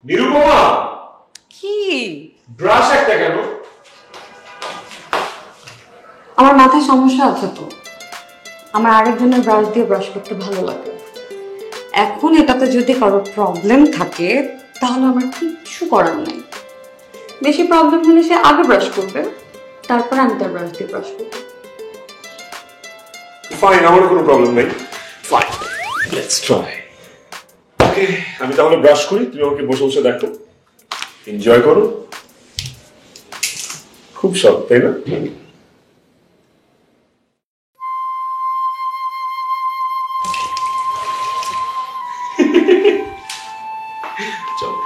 নিরুপমা, কি ব্রাশ একটা কেন? আমার মাথায় সমস্যা আছে তো। আমার আরেকজনের ব্রাশ দিয়ে ব্রাশ করতে ভালো লাগে। এখন এটাতে যদি কারো প্রবলেম থাকে তাহলে আমার কিচ্ছু করার নেই। বেশি প্রবলেম হলে সে আগে ব্রাশ করবে, তারপর আমি তার ব্রাশ দিয়ে ব্রাশ করবো। ফাইন, আমার কোনো প্রবলেম নেই। Fine, let's try. ওকে, আমি তাহলে ব্রাশ করি, তুমি আমাকে বসে বসে দেখো, এনজয় করো। খুব শখ, তাই না? চলো।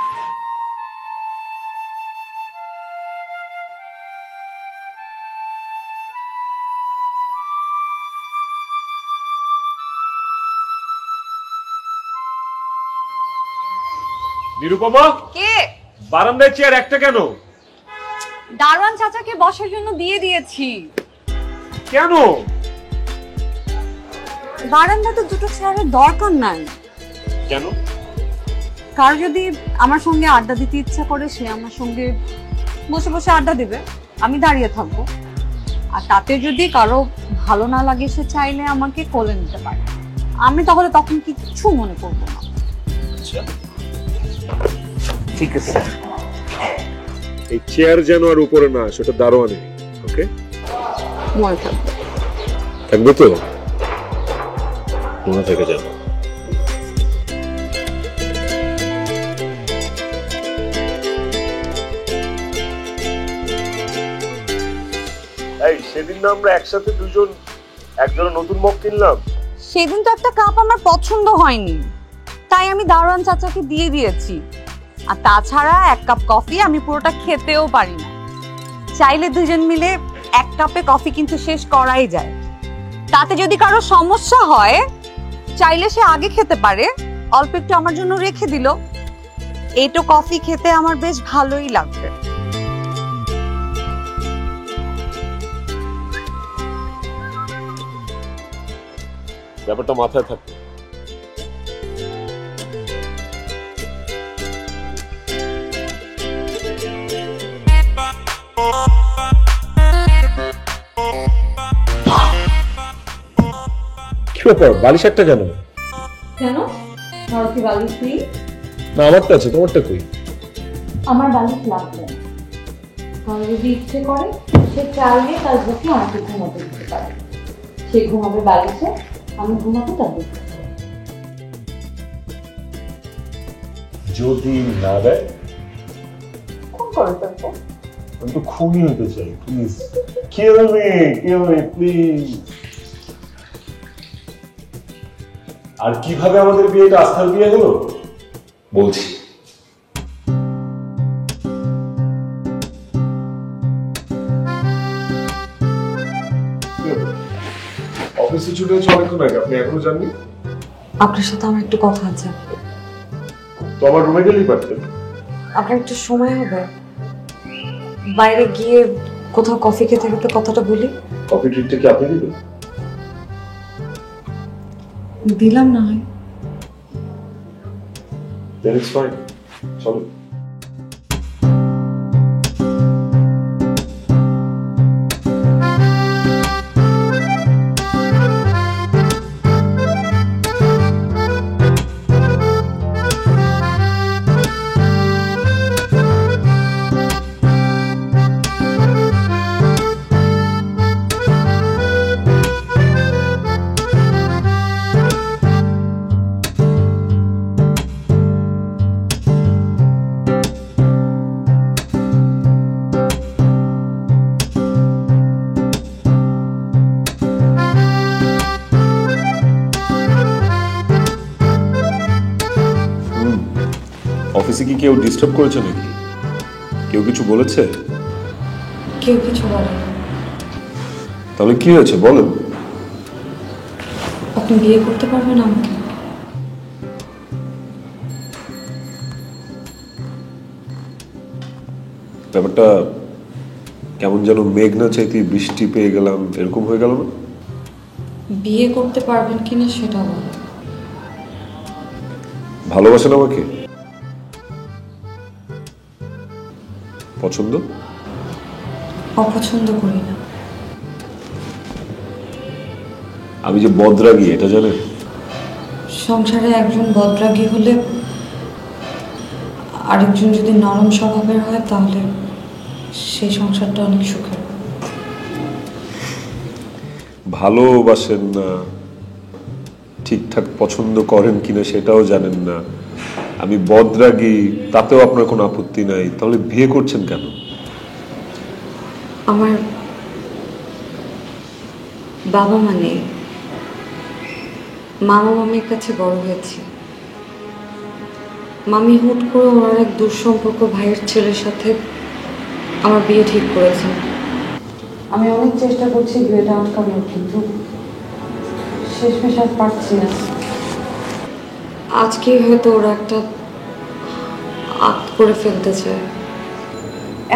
নিরুপমা, কে? বারান্দায় চেয়ার একটা কেন? দারোয়ান চাচাকে বসার জন্য দিয়ে দিয়েছি। কেন? বারান্দাতে দুটো চেয়ারের দরকার নাই। কেন? কার যদি আমার সঙ্গে আড্ডা দিতে ইচ্ছা করে সে আমার সঙ্গে বসে বসে আড্ডা দেবে, আমি দাঁড়িয়ে থাকবো। আর তাতে যদি কারো ভালো না লাগে সে চাইলে আমাকে কোলে নিতে পারে, আমি তাহলে তখন কিচ্ছু মনে করবো না। আচ্ছা, ঠিক আছে। এই চেয়ার যেন আর উপরে না, সেটা দারোয়ানে। ওকে, মনে থাকবে। থাকবে তো? মনে থেকে যাবে। এই সেদিন না আমরা একসাথে দুজন একজোড়া নতুন মগ কিনলাম। সেদিন তো একটা কাপ আমার পছন্দ হয়নি, তাই আমি দারোয়ান চাচাকে দিয়ে দিয়েছি। আর তাছাড়া এক কাপ কফি আমি পুরোটা খেতেও পারি না। চাইলে দুজন মিলে এক কাপে কফি কিন্তু শেষ করাই যায়। তাতে যদি কারো সমস্যা হয় চাইলে সে আগে খেতে পারে, অল্প একটু আমার জন্য রেখে দিল। এইটো কফি খেতে আমার বেশ ভালোই লাগবে। ব্যাপারটা মাথায় থাকবে। কি ব্যাপার, বালিশ একটা কেন? কেন? আমার কি বালিশ নেই? না, আমারটা আছে, তোমারটা কই? আমার বালিশ লাগবে। কারণ যদি ইচ্ছে করে সে চাইলে তার বুকে আমাকে ঘুমাতে দিতে পারে। সে ঘুমাবে বালিশে, আমি ঘুমাবো তার বুকে। যদি না দেয় কোন করে ফেলবো? আমি তো খুবই হতে চাই। Please kill me please. আর কিভাবে আমাদের বিয়েটা আস্থার বিয়ে হলো বলছি। অফিসে ছুটে হচ্ছে অনেকক্ষণ আগে, আপনি এখনো যাননি? আপনার সাথে আমার একটু কথা আছে। তো আমার রুমে গেলেই পারতেন। আপনার একটু সময় হবে? বাইরে গিয়ে কোথাও কফি খেতে খেতে কথাটা বলি। কফি ট্রিটটা কি আপনি দিবেন? দিলাম না হয়। Then it's fine. চলো। অফিসে কি কেউ ডিস্টার্ব করেছে নাকি? কেউ কিছু বলেছে? কেউ কিছু বলেনি। তাহলে কি হয়েছে বলেন। আপনি বিয়ে করতে পারবেন আমাকে? ব্যাপারটা কেমন যেন মেঘ না চাইতে বৃষ্টি পেয়ে গেলাম, এরকম হয়ে গেল না? বিয়ে করতে পারবেন কিনা সেটা বলেন। ভালোবাসেন আমাকে? পছন্দ? অপছন্দ করি না। আমি যে বদরাগী এটা জানেন? সংসারে একজন বদরাগী হলে আরেকজন যদি নরম স্বভাবের হয় তাহলে সেই সংসারটা অনেক সুখের। ভালোবাসেন না, ঠিকঠাক পছন্দ করেন কিনা সেটাও জানেন না, আমি বদরাগী তাতেও আপনার কোনো আপত্তি নাই, তাহলে বিয়ে করছেন কেন? আমার বাবা মানে মামা মামির কাছে বড় হয়েছি। মামি হুট করে ওনার এক দুঃসম্পর্ক ভাইয়ের ছেলের সাথে আমার বিয়ে ঠিক করেছেন। আমি অনেক চেষ্টা করছি বিয়েটা আটকানোর, কিন্তু শেষমেশ আর পারছি না। আজকেই হয়তো ওরা একটা আত করে ফেলতে চায়।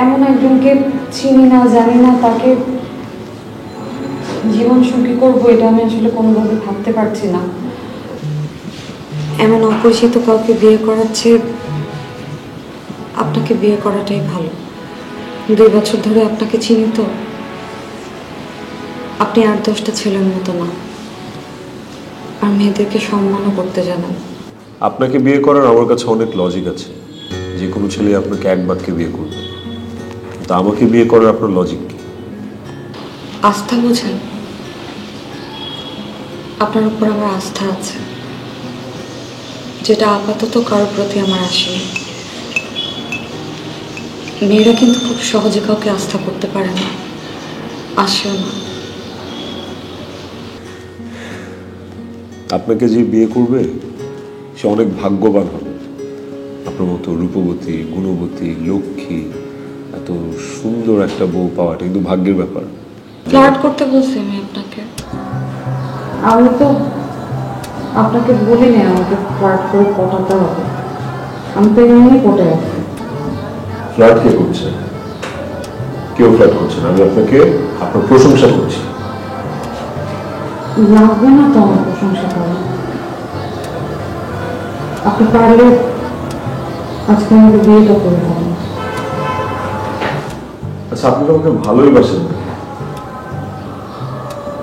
এমন একজনকে চিনি না, জানি না, তাকে জীবন সুখী করবো এটা আমি আসলে কোনোভাবে ভাবতে পারছি না। এমন অপরিচিত কাউকে বিয়ে করার চেয়ে আপনাকে বিয়ে করাটাই ভালো। 2 বছর ধরে আপনাকে চিনি তো, আপনি 8-10টা ছেলের মতো না, আর মেয়েদেরকে সম্মানও করতে জানেন। আপনাকে বিয়ে করার আমার কাছে অনেক লজিক আছে, যে কোনো ছেলে আপনাকে এক বাক্যে বিয়ে করবে, কিন্তু আমাকে বিয়ে করার আপনার লজিক কি? আস্থা বুঝেন? আপনার উপর আমার আস্থা আছে, যেটা আপাতত কারোর প্রতি আমার আসেনি। মেয়েরা কিন্তু খুব সহজে কাউকে আস্থা করতে পারে না, আসেও না। আপনাকে যে বিয়ে করবে সে অনেক ভাগ্যবান হবে। আপনার মতো রূপবতী, গুণবতী, লক্ষ্মী, এত সুন্দর একটা বউ পাওয়াটা কিন্তু ভাগ্যের ব্যাপার। ফ্লার্ট করতে বলছি আমি আপনাকে। আমি তো আপনাকে বলিনি আমাকে ফ্লার্ট করে পটাতে হবে। আমি তো এমনি পটে আছি। ফ্লার্ট কে করছে? কেউ ফ্লার্ট করছে না, আমি আপনাকে আপনার প্রশংসা করছি। লাগবে না তো আমার প্রশংসা করা। আপনি পারলে আজকে আমাকে বিয়েটা করে দেন। আচ্ছা, আপনি তো আমাকে ভালোই বাসেন না,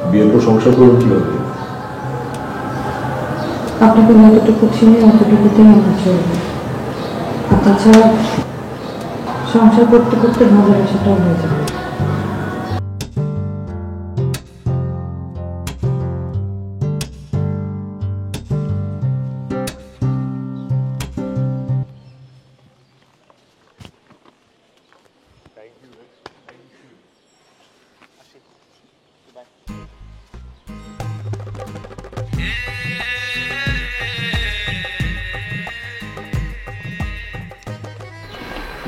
বিয়ের প্রশংসা করুন কিভাবে? আপনাকে যতটুকু চিনি অতটুকুতেই আমার চলবে। আর তাছাড়া সংসার করতে করতে ভালোবাসাটাও হয়ে যাবে।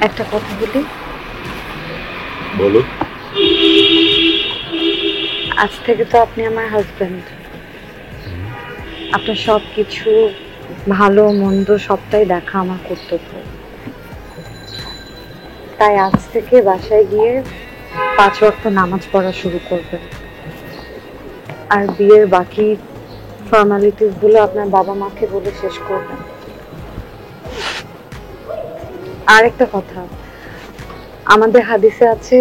একটা কথা বলি? বলো। আজ থেকে তো আপনি আমার হাজবেন্ড। আপনার সব কিছু ভালো মন্দ সবটাই দেখা আমার কর্তব্য। তাই আজ থেকে বাসায় গিয়ে 5 ওয়াক্ত নামাজ পড়া শুরু করবেন, আর বিয়ের বাকি ফর্মালিটিস গুলো আপনার বাবা মাকে বলে শেষ করবেন। আর একটা কথা, আমাদের হাদিসে আছে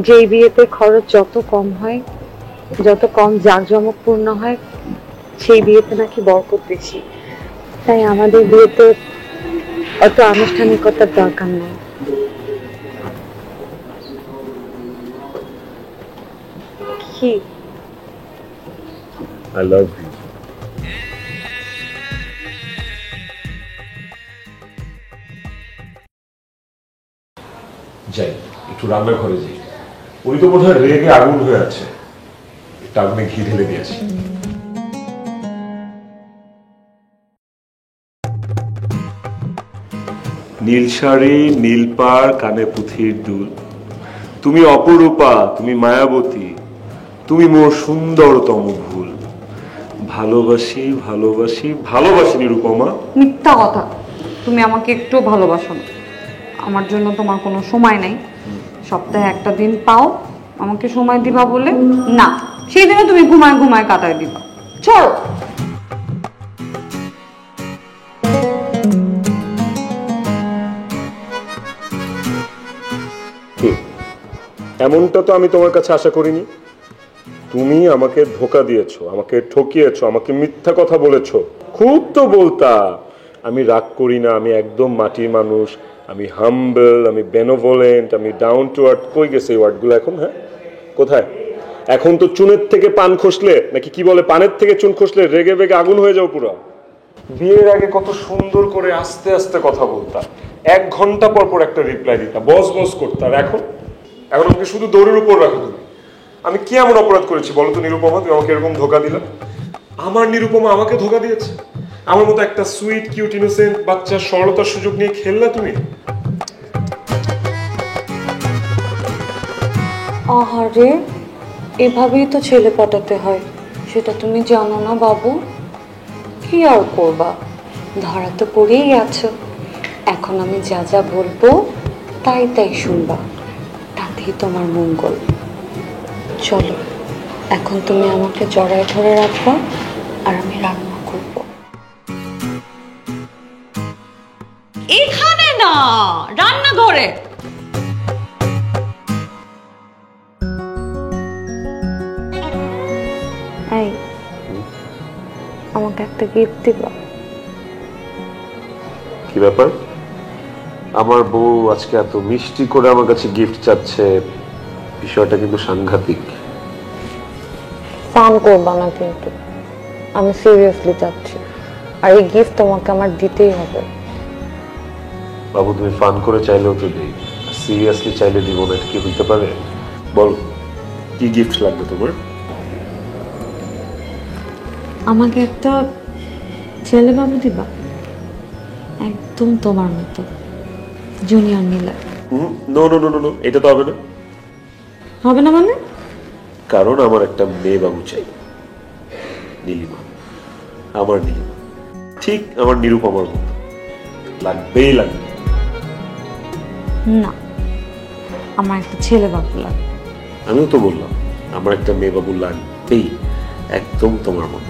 যে বিয়েতে খরচ যত কম হয়, যত কম জাঁকজমকপূর্ণ হয়, সেই বিয়েতে নাকি বরকত বেশি। তাই আমাদের বিয়েতে অত আনুষ্ঠানিকতার দরকার নেই। কি? I love you. যাই একটু রান্নাঘরে যাই, উনি তো বোধহয় রেগে আগুন হয়ে আছে, একটু আগুনে ঘি ঢেলে দিয়েছি। নীল শাড়ি, নীল পাড়, কানে পুঁথির দুল, তুমি অপরূপা, তুমি মায়াবতী, তুমি মোর সুন্দরতম ভুল। ভালোবাসি ভালোবাসি ভালোবাসি নিরুপমা। মিথ্যা কথা। তুমি আমাকে একটু ভালোবাসো না। আমার জন্য তোমার কোনো সময় নাই। সপ্তাহে একটা দিন পাও আমাকে সময় দিবা বলে, না সেই দিনে তুমি ঘুমায় ঘুমায় কাটায় দিবা। চলো। এমনটা তো আমি তোমার কাছে আশা করিনি। তুমি আমাকে ধোকা দিয়েছো, আমাকে ঠকিয়েছো, আমাকে মিথ্যা কথা বলেছো। খুব তো বলতা আমি রাগ করি না, আমি একদম মাটির মানুষ, আমি হাম্বল, আমি বেনোভোলেন্ট, আমি ডাউন টু আর্থ। কই গেছে এই ওয়ার্ডগুলো এখন? হ্যাঁ, কোথায়? এখন তো চুনের থেকে পান খসলে, নাকি কি বলে, পানের থেকে চুন খসলে রেগে বেগে আগুন হয়ে যাও পুরো। বিয়ের আগে কত সুন্দর করে আস্তে আস্তে কথা বলতা, 1 ঘন্টা পর পর একটা রিপ্লাই দিতা, বস বস করতা। আর এখন এখন আমাকে শুধু দৌড়ের উপর রাখো তুমি। আমি কি এমন অপরাধ করেছি বলো তো নিরুপমা, তুমি আমাকে এরকম ধোকা দিলা? আমার নিরুপমা আমাকে ধোকা দিয়েছে? আমার মতো একটা সুইট কিউট ইনোসেন্ট বাচ্চার সরলতার সুযোগ নিয়ে খেললা তুমি? আহারে, এভাবেই তো ছেলে পটাতে হয়, সেটা তুমি জানো না বাবু? কি আর করবা, ধরা তো পড়েই আছো। এখন আমি যা যা বলবো তাই তাই শুনবা, তাতেই তোমার মঙ্গল। চলো, এখন তুমি আমাকে জড়ায় ধরে রাখবা আর আমি রান্না করব। এখানে না, রান্নাঘরে। এই, আমাকে একটা গিফট দিবা? কি ব্যাপার? আমার বউ আজকে এত মিষ্টি করে আমার কাছে গিফট চাচ্ছে, বিষয়টা কিন্তু সাংঘাতিক। ফান করবা না কিন্তু, আমি সিরিয়াসলি চাচ্ছি, আর এই গিফট তোমাকে আমার দিতেই হবে। বাবু, তুমি ফান করে চাইলেও তো দেই, সিরিয়াসলি চাইলে দিব না, এটা কি হইতে পারে? বল, কি গিফট লাগবে তোমার? আমাকে একটা ছেলে বাবু দিবা, একদম তোমার মতো, junior Nila. No no no no no, এটা তো হবে না। হবে না মানে? কারণ আমার একটা মেয়ে বাবু চাই, নীলিমা, আমার নীলিমা, ঠিক আমার নিরুপমার মতো, লাগবেই লাগবে। না, আমার একটা ছেলে বাবু লাগবে। আমিও তো বললাম আমার একটা মেয়ে বাবু লাগবেই, একদম তোমার মতো।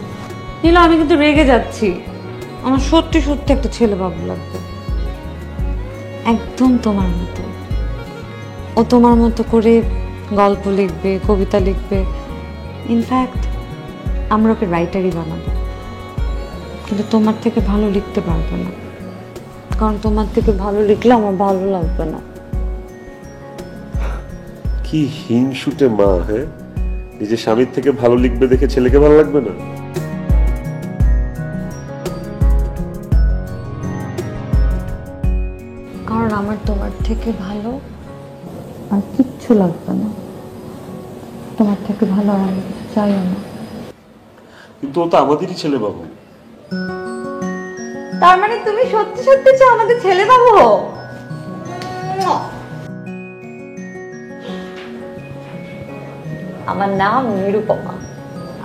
নীলা, আমি কিন্তু রেগে যাচ্ছি, আমার সত্যি সত্যি একটা ছেলে বাবু লাগবে, একদম তোমার মতো। ও তোমার মতো করে গল্প লিখবে, কবিতা লিখবে, ইনফ্যাক্ট আমরা ওকে রাইটারই বানাবো। কিন্তু তোমার থেকে ভালো লিখতে পারবে না, কারণ তোমার থেকে ভালো লিখলে আমার ভালো লাগবে না। কি হিংসুটে মা! হ্যাঁ, নিজের স্বামীর থেকে ভালো লিখবে দেখে ছেলেকে ভালো লাগবে না? কারণ আমার তোমার থেকে ভালো আর কিচ্ছু লাগবে না, তোমার থেকে ভালো আর আমি কিছু চাইও না। কিন্তু ও তো আমাদেরই ছেলে বাবু। তার মানে তুমি সত্যি সত্যি চাও আমাদের ছেলে বাবু? আমার নাম নিরুপমা,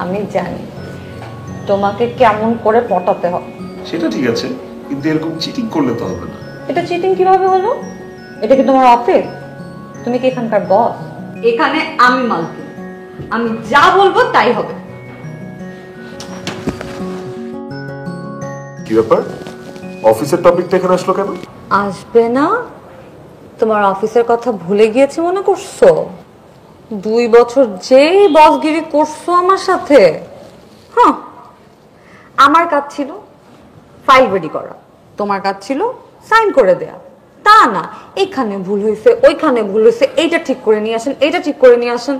আমি জানি তোমাকে কেমন করে পটাতে হবে। সেটা ঠিক আছে, কিন্তু এরকম চিটিং করলে তো হবে না। এটা চিটিং কিভাবে হলো? এটা কি তোমার অফিস? তুমি কি এখানকার বস? এখানে আমি মালকিন, আমি যা বলবো তাই হবে। কি ব্যাপার, অফিসের টপিকটা এখানে আসলো কেন? আসবে না? তোমার অফিসের কথা ভুলে গিয়েছি মনে করছো? 2 বছর যেই বসগিরি করছো আমার সাথে, হ্যাঁ, আমার কাজ ছিল ফাইল রেডি করা, তোমার কাজ ছিল সাইন করে দেয়া। তা না, এখানে ভুল হয়েছে, ওইখানে ভুল হয়েছে, এইটা ঠিক করে নিয়ে আসেন, এইটা ঠিক করে নিয়ে আসেন।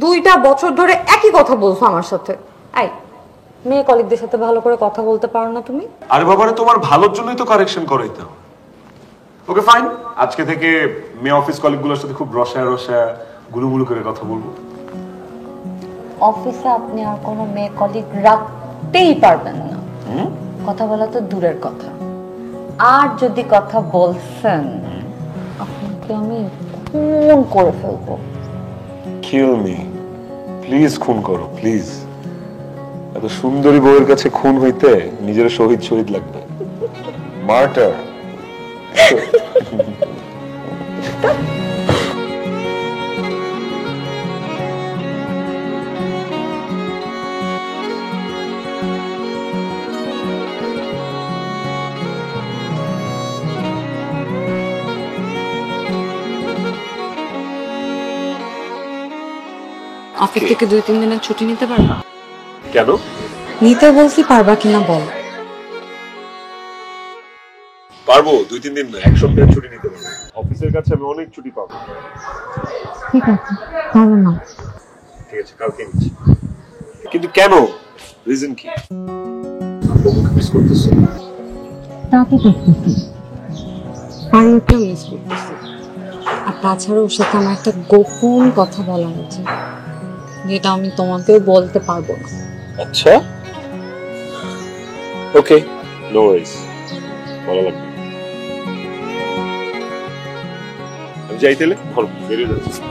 2টা বছর ধরে একই কথা বলছো আমার সাথে। এই, মেয়ে কলিগদের সাথে ভালো করে কথা বলতে পারো না তুমি? আরে বাবারে, তোমার ভালোর জন্যই তো কারেকশন করাইতাম। ওকে ফাইন, আজকে থেকে মেয়ে অফিস কলিগগুলোর সাথে খুব রসায় রসায় গুলুগুলু করে কথা বলবো। অফিসে আপনি আর কোনো মেয়ে কলিগ রাখতেই পারবেন না, কথা বলা তো দূরের কথা। আর যদি কথা বলছেন, আপনাকে আমি খুন করে ফেলবো। কিল মি প্লিজ, খুন করো প্লিজ। এত সুন্দরী বউয়ের কাছে খুন হইতে নিজের শহীদ শহীদ লাগবে, মার্টার। অফিস থেকে 2-3 দিনের ছুটি নিতে পারবা? কেন? নিতে বলছি, পারবা কিনা বল। পারবো, 2-3 দিন না, 1 সপ্তাহ ছুটি নিতে পারবো। অফিসের কাছে আমি অনেক ছুটি পাবো। ঠিক আছে, পারবো না। ঠিক আছে, কালকে নিচ্ছি। কিন্তু কেন? রিজন কি? বউকে মিস করতেছো? তা তো করতেছি, পায়েলকেও মিস করতেছি। আর তাছাড়া ওর সাথে আমার একটা গোপন কথা বলার আছে, যেটা আমি তোমাকেও বলতে পারবো না। আচ্ছা, ওকে, নো ওয়ারিস, ভালো লাগবে। আমি যাই তাহলে, ধর বেরিয়ে যাচ্ছি।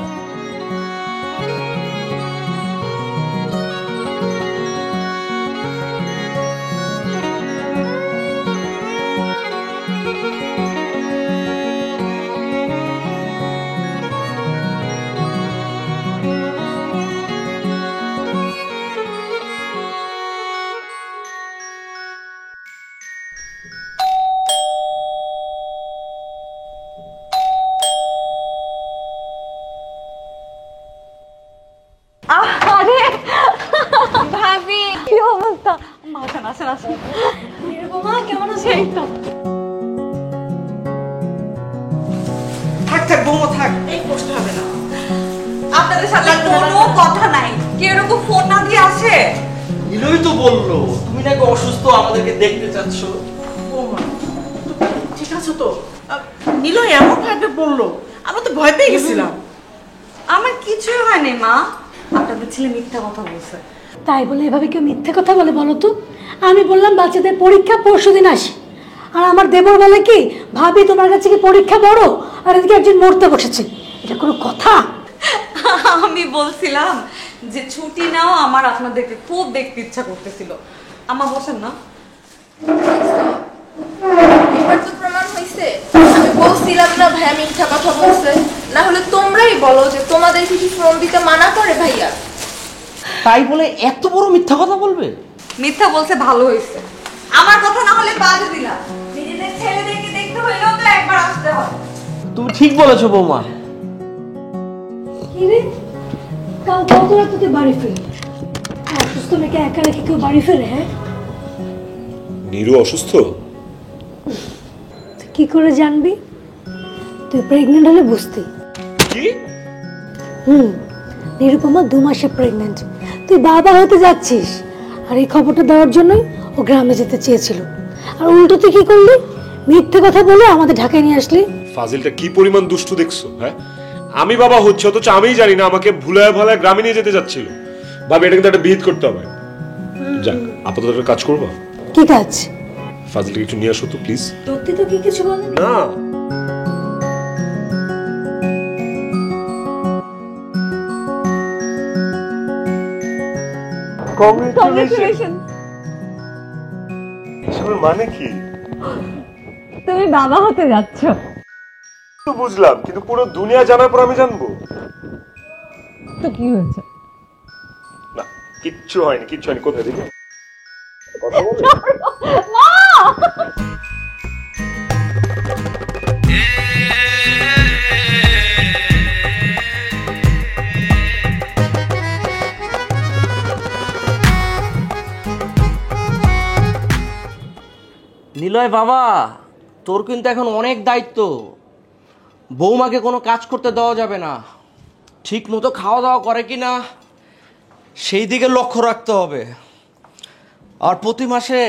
আরে ভাবি, কি অবস্থা? মা আসেন আসেন আসেন। নিরুপমা কেমন আছে? এই তো। থাক থাক বৌমা থাক, এই কষ্ট হবে না। আপনাদের সাথে কোনো কথা নাই, কেউ এরকম ফোন না দিয়ে আসে। নিলই তো বললো তুমি নাকি অসুস্থ, আমাদেরকে দেখতে চাচ্ছ। বৌমা ঠিক আছে তো? নিলই এমন ভাবে বললো, আমরা তো ভয় পেয়ে গেছিলাম। আমার কিছুই হয়নি মা, আপনাদের ছেলে মিথ্যা কথা বলছে। তাই বলে এভাবে কেউ মিথ্যে কথা বলে বলো তো? আমি বললাম বাচ্চাদের পরীক্ষা পরশুদিন আসে, আর আমার দেবর বলে কি ভাবি তোমার কাছে কি পরীক্ষা বড়, আর এদিকে একজন মরতে বসেছে। এটা কোনো কথা? আমি বলছিলাম যে ছুটি নাও, আমার আপনাদেরকে খুব দেখতে ইচ্ছা করতেছিল। আমার বসেন না। এবার তো প্রমাণ হয়েছে, আমি বলছিলাম না ভাইয়া মিথ্যা কথা বলছে। না হলে তোমরাই বলো যে তোমাদেরকে কি ফোন দিতে মানা করে ভাইয়া? তাই বলে এত বড় মিথ্যা কথা বলবে? মিথ্যা বলছে ভালো হয়েছে, আমার কথা না হলে বাজে দিলাম। নিজেদের ছেলেদেরকে দেখতে হইলেও তো একবার আসতে হয়। তুমি ঠিক বলেছো বৌমা। কি রে, কাল কত রাত তুই বাড়ি ফিরলি? অসুস্থ মেয়েকে একা রেখে কেউ বাড়ি ফেরে? হ্যাঁ, নীরু অসুস্থ? তুই কি করে জানবি? তুই প্রেগনেন্ট হলে বুঝতি। কি? নিরুপমা 2 মাসে প্রেগনেন্ট, তুই বাবা হতে যাচ্ছিস। আর এই খবরটা দেওয়ার জন্যই ও গ্রামে যেতে চেয়েছিল, আর উল্টো তুই কি করলি? মিথ্যে কথা বলে আমাদের ঢাকায় নিয়ে আসলি। ফাজিলটা কি পরিমাণ দুষ্টু দেখছো? হ্যাঁ, আমি বাবা হচ্ছে অথচ আমিই জানি না আমাকে ভুলায় ভালায় গ্রামে নিয়ে যেতে যাচ্ছিল। ভাবে এটা কিন্তু একটা বিহিত করতে হবে। যাক, আপাতত একটা কাজ করবো। কি কাজ? ফাজিলকে একটু নিয়ে আসো তো প্লিজ। সত্যি তো কি কিছু বলেনি? না, কংগ্রেচুলেশন। এসবের মানে কি? তুমি বাবা হতে যাচ্ছ? তো বুঝলাম, কিন্তু পুরো দুনিয়া জানার পর আমি জানবো? তো কি হয়েছে? না, কিচ্ছু হয়নি, কিচ্ছু হয়নি। কোথায় দেখি কথা বলে? নিলয় বাবা, তোর কিন্তু এখন অনেক দায়িত্ব। বৌমাকে কোনো কাজ করতে দেওয়া যাবে না, ঠিক মতো খাওয়া দাওয়া করে কি না সেই দিকে লক্ষ্য রাখতে হবে। আর প্রতি মাসে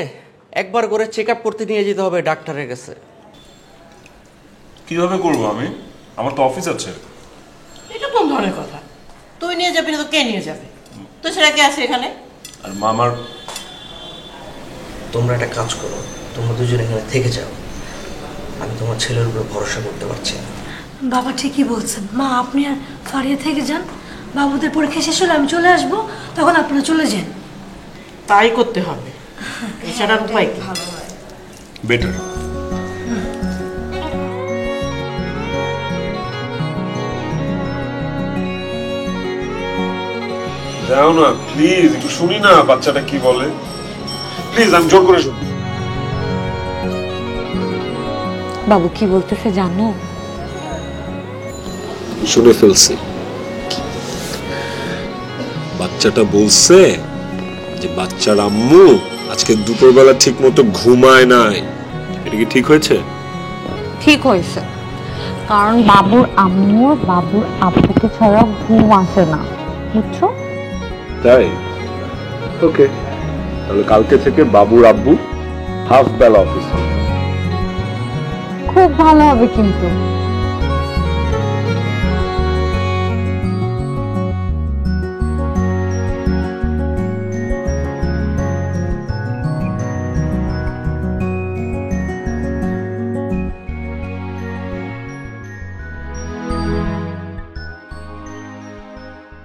একবার করে চেক আপ করতে নিয়ে যেতে হবে ডাক্তারের কাছে। কিভাবে করবো আমি? আমার তো অফিস আছে। এটা কোন ধরনের কথা? তুই নিয়ে যাবি না তো কে নিয়ে যাবে? তো সেটা কে আছে এখানে? আর মামার তোমরা একটা কাজ করো, তোমরা দুজন এখানে থেকে যাও। আমি তোমার ছেলের উপরে ভরসা করতে পারছি না। বাবা ঠিকই বলছেন। মা, আপনি আর ফারিয়া থেকে যান, বাবুদের পরীক্ষা শেষ হলে আমি চলে আসবো, তখন আপনারা চলে যান। তাই করতে হবে, এছাড়া আর উপায় কি? বেটার। যাও না প্লিজ, একটু শুনি না বাচ্চাটা কি বলে। প্লিজ, আমি জোর করে শুনি। বাবু কি বলতেছে জানো? শুনে ফেলছি। বাচ্চাটা বলছে যে বাচ্চার আম্মু আজকে দুপুরবেলা ঠিক মতো ঘুমায় নাই। এটা কি ঠিক হয়েছে? ঠিক হয়েছে, কারণ বাবুর আম্মু বাবুর আব্বুকে ছাড়া ঘুম আসে না, বুঝছো? তাই ওকে, তাহলে কালকে থেকে বাবুর আব্বু হাফ বেলা অফিস। খুব ভালো হবে কিন্তু।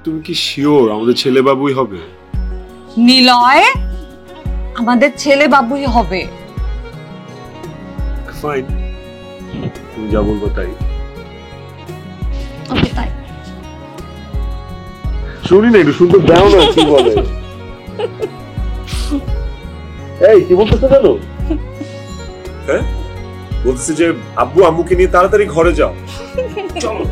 তুমি কি শিওর আমাদের ছেলে বাবুই হবে? নিলয়, আমাদের ছেলে বাবুই হবে। ফাইন, তুমি যা বলবো তাই। ওকে, তাই। শুনি না, একটু শুনতে দাও না কি বলে। এই কি বলতেছে জানো? হ্যাঁ, বলতেছে যে আব্বু আম্মুকে নিয়ে তাড়াতাড়ি ঘরে যাও। চলো।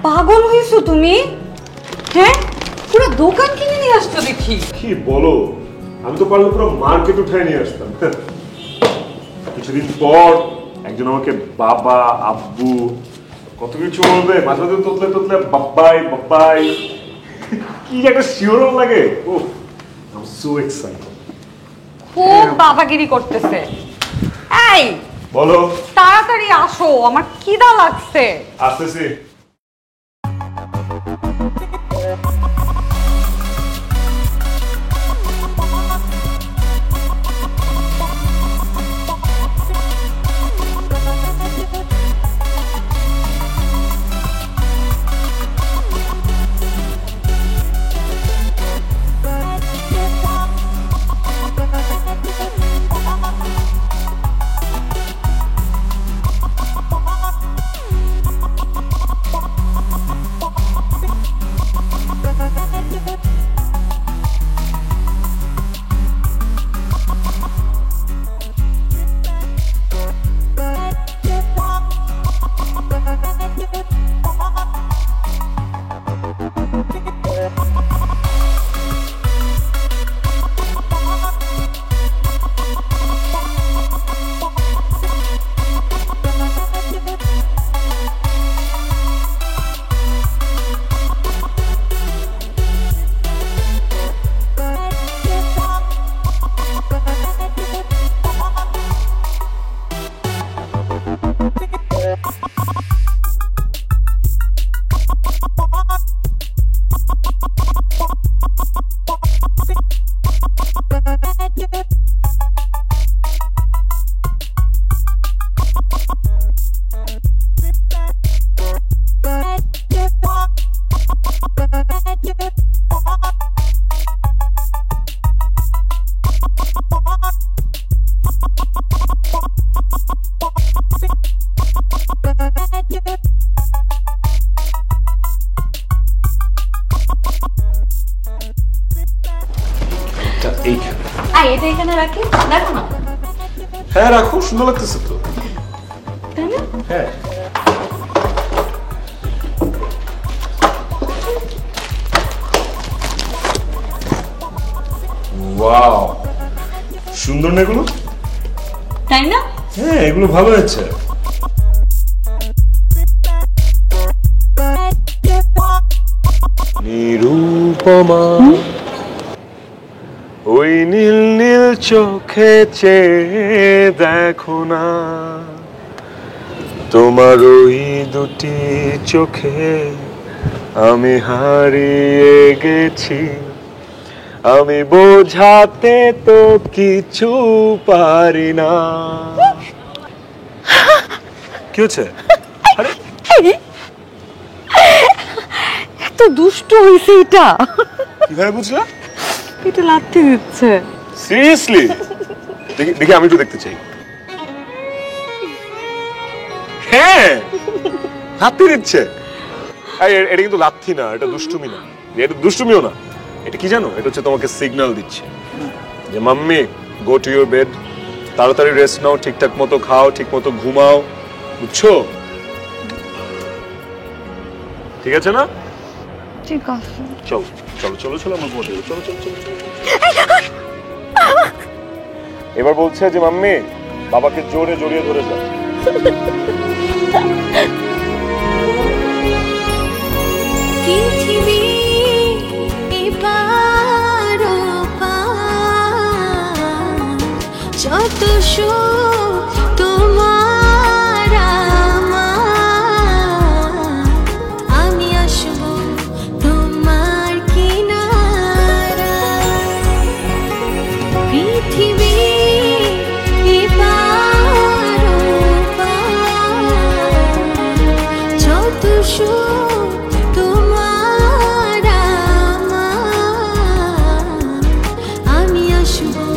পাগল হয়েছো তুমি? হ্যাঁ, পুরো দোকান কিনে নিয়ে আসছো দেখি। কি বলো, আমি তো পারলে পুরো মার্কেট উঠায় নিয়ে আসতাম। কিছুদিন পর একজন আমাকে বাবা আব্বু কত কিছু বলবে, মাঝে মাঝে তোতলে তোতলে বাপ্পাই বাপ্পাই, কি একটা শিওরও লাগে। ও আই এম সো এক্সাইটেড। খুব বাবাগিরি করতেছে। এই বলো, তাড়াতাড়ি আসো, আমার খিদা লাগছে। আসতেছি। এটা এখানে রাখি, দেখো না। হ্যাঁ রাখো, সুন্দর লাগতেছে তো। তাই না? হ্যাঁ। ওয়াও, সুন্দর না এগুলো? তাই না? হ্যাঁ, এগুলো ভালো হয়েছে। নিরুপমা ওই নীল নীল চোখে চেয়ে দেখো না, তোমার ওই দুটি চোখে আমি হারিয়ে গেছি, আমি বোঝাতে তো কিছু পারি না। কি হচ্ছে? আরে এত দুষ্ট হয়েছে এটা। কিভাবে বুঝলা? এটা লাথি দিচ্ছে। সিরিয়াসলি? দেখি দেখি, আমি একটু দেখতে চাই। হ্যাঁ, হাতি দিচ্ছে। এটা কিন্তু লাথি না, এটা দুষ্টুমি না, এটা দুষ্টুমিও না, এটা কি জানো, এটা হচ্ছে তোমাকে সিগন্যাল দিচ্ছে যে mummy go to your bed, তাড়াতাড়ি রেস্ট নাও, ঠিকঠাক মতো খাও, ঠিক মতো ঘুমাও, বুঝছো? ঠিক আছে না? ঠিক আছে। চলো চলো চলো চলো আমার ঘুমোতে যাবো, চলো চলো চলো চলো। এবার বলছে যে মাম্মি বাবাকে জোরে জড়িয়ে ধরে যাও। পৃথিবী এপার ওপার, যত সুখ তোমার আমার, আমি আসবো তোমার কিনারায়। পৃথিবী এপার ওপার, যত সুখ তোমার আমার, আমি আসবো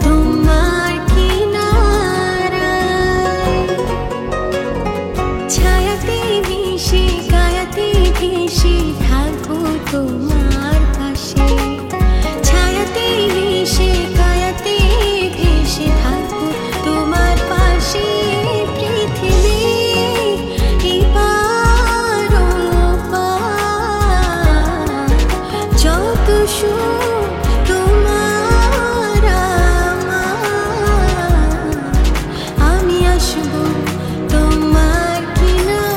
তোমার কিনারায়। ছায়াতে ভেসে কায়াতে ভেসে থাকবো তোমার পাশে, ছায়াতে ভেসে কায়াতে ভেসে থাকবো তোমার পাশে। পৃথিবী এপার ওপার, যত সুখ তোমার আমার, আমি আসবো তোমার কিনারায়।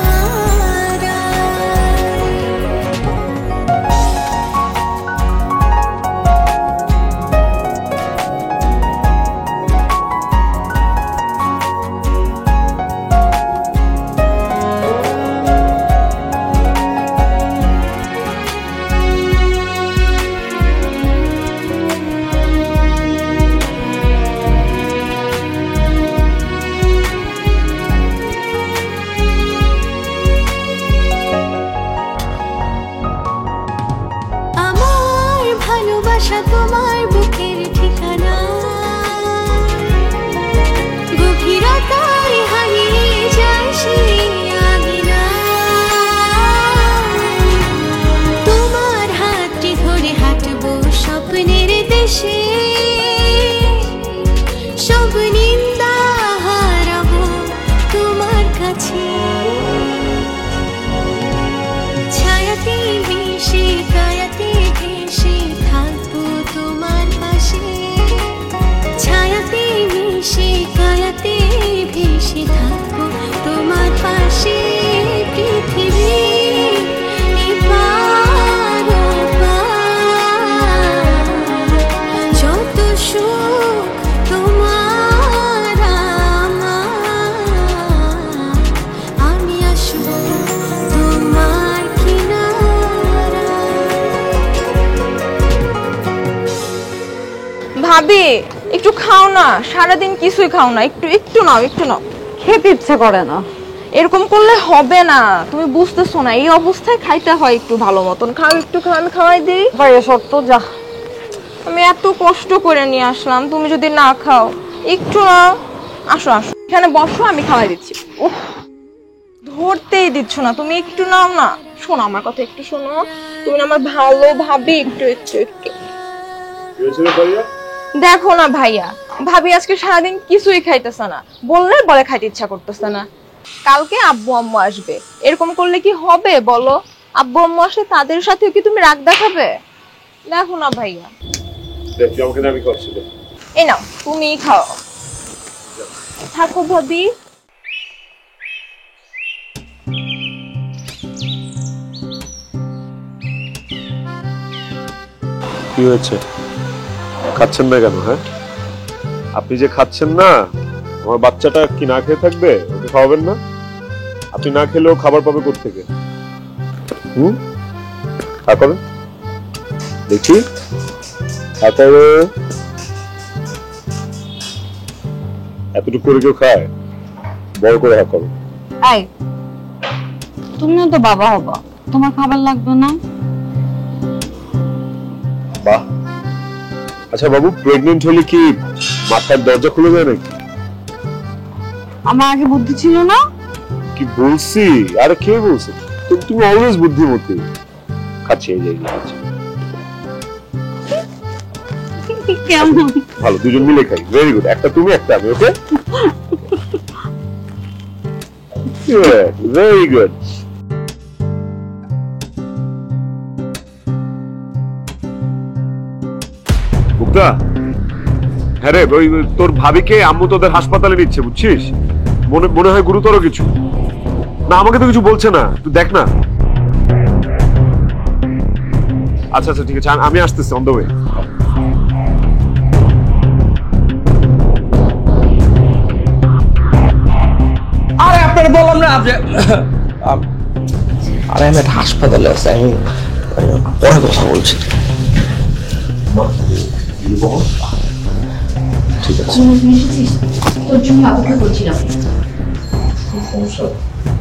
আমার ভালোবাসা তোমার বুকের ঠিকানা, গভীরতায় হারিয়ে যায় সেই আগিনা। তোমার হাতটি ধরে হাঁটবো স্বপ্নের দেশে, সব নিন্দা হারাবো তোমার কাছে। ছায়াতে ভেসে কায়াতে ভেসে থাকবো তোমার পাশে, ছায়াতে ভেসে কায়াতে ভেসে থাকবো তোমার পাশে। পৃথিবী এপার ওপার, যত সুখ তোমার আমার, আমি আসবো তোমার কিনারায়। ভাবি একটু খাও না, সারাদিন কিছুই খাও না, একটু একটু নাও, একটু নাও। খেতে ইচ্ছে করে না। এরকম করলে হবে না, তুমি বুঝতেছো না, এই অবস্থায় খাইতে হয় একটু ভালো মতন। খাও একটু, খাও, আমি খাওয়াই দিই। বাইরে শর্ত যা। আমি এত কষ্ট করে নিয়ে আসলাম, তুমি যদি না খাও, একটু নাও। আসো আসো, এখানে বসো, আমি খাওয়াই দিচ্ছি। উফ, ধরতেই দিচ্ছ না, তুমি একটু নাও না। শোনো আমার কথা, একটু শোনো, তুমি না আমার ভালো ভাবি, একটু একটু একটু। কি হয়েছিল ভাইয়া? দেখো না ভাইয়া, ভাবি আজকে সারাদিন কিছুই খাইতেছে না, বললে বলে খাইতে ইচ্ছা করতেছে না। কালকে আব্বু আম্মু আসবে, এরকম করলে কি হবে বলো? আব্বু আম্মু আসলে তাদের সাথেও কি তুমি রাগ দেখাবে? দেখো না ভাইয়া। দেখ আমাকে আমি করছি। এই নাও, তুমি খাও। থাকো ভাবি। কি হয়েছে? খাচ্ছেন না কেন? হ্যাঁ, আপনি যে খাচ্ছেন না, আমার বাচ্চাটা কি না খেয়ে থাকবে? ওকে খাওয়াবেন না? আপনি না খেলেও খাবার পাবে কোত্থেকে? তা করেন দেখি, এতটুকু করে কেউ খায়? বড় করে হা করো। এই, তুমিও তো বাবা হবা, তোমার খাবার লাগবে না? বাহ, আচ্ছা বাবু, প্রেগনেন্ট হলে কি মাথার দরজা খুলে যায় নাকি? আমার আগে বুদ্ধি ছিল না? কি বলছি? আরে কে বলছে? তুমি অলওয়েজ বুদ্ধিমতী। খাচ্ছি, এই যে খাচ্ছি। কেমন? ভালো, দুজন মিলে খাই। Very good. একটা তুমি, একটা আমি। ওকে, ভেরি গুড। মুক্তা, হ্যাঁ রে, ওই তোর ভাবিকে আম্মু তোদের হাসপাতালে নিচ্ছে, বুঝছিস? মনে মনে হয় গুরুতর কিছু। না, আমাকে তো কিছু বলছে না, তুই দেখ না। আচ্ছা আচ্ছা, ঠিক আছে, আমি আসতেছি, অন দ্য ওয়ে। আরে আপনার বললাম না আপনি আরে আমি একটা হাসপাতালে আছি, আমি পরে কথা বলছি। ঠিক আছে। তোর জন্য অপেক্ষা করছিলাম।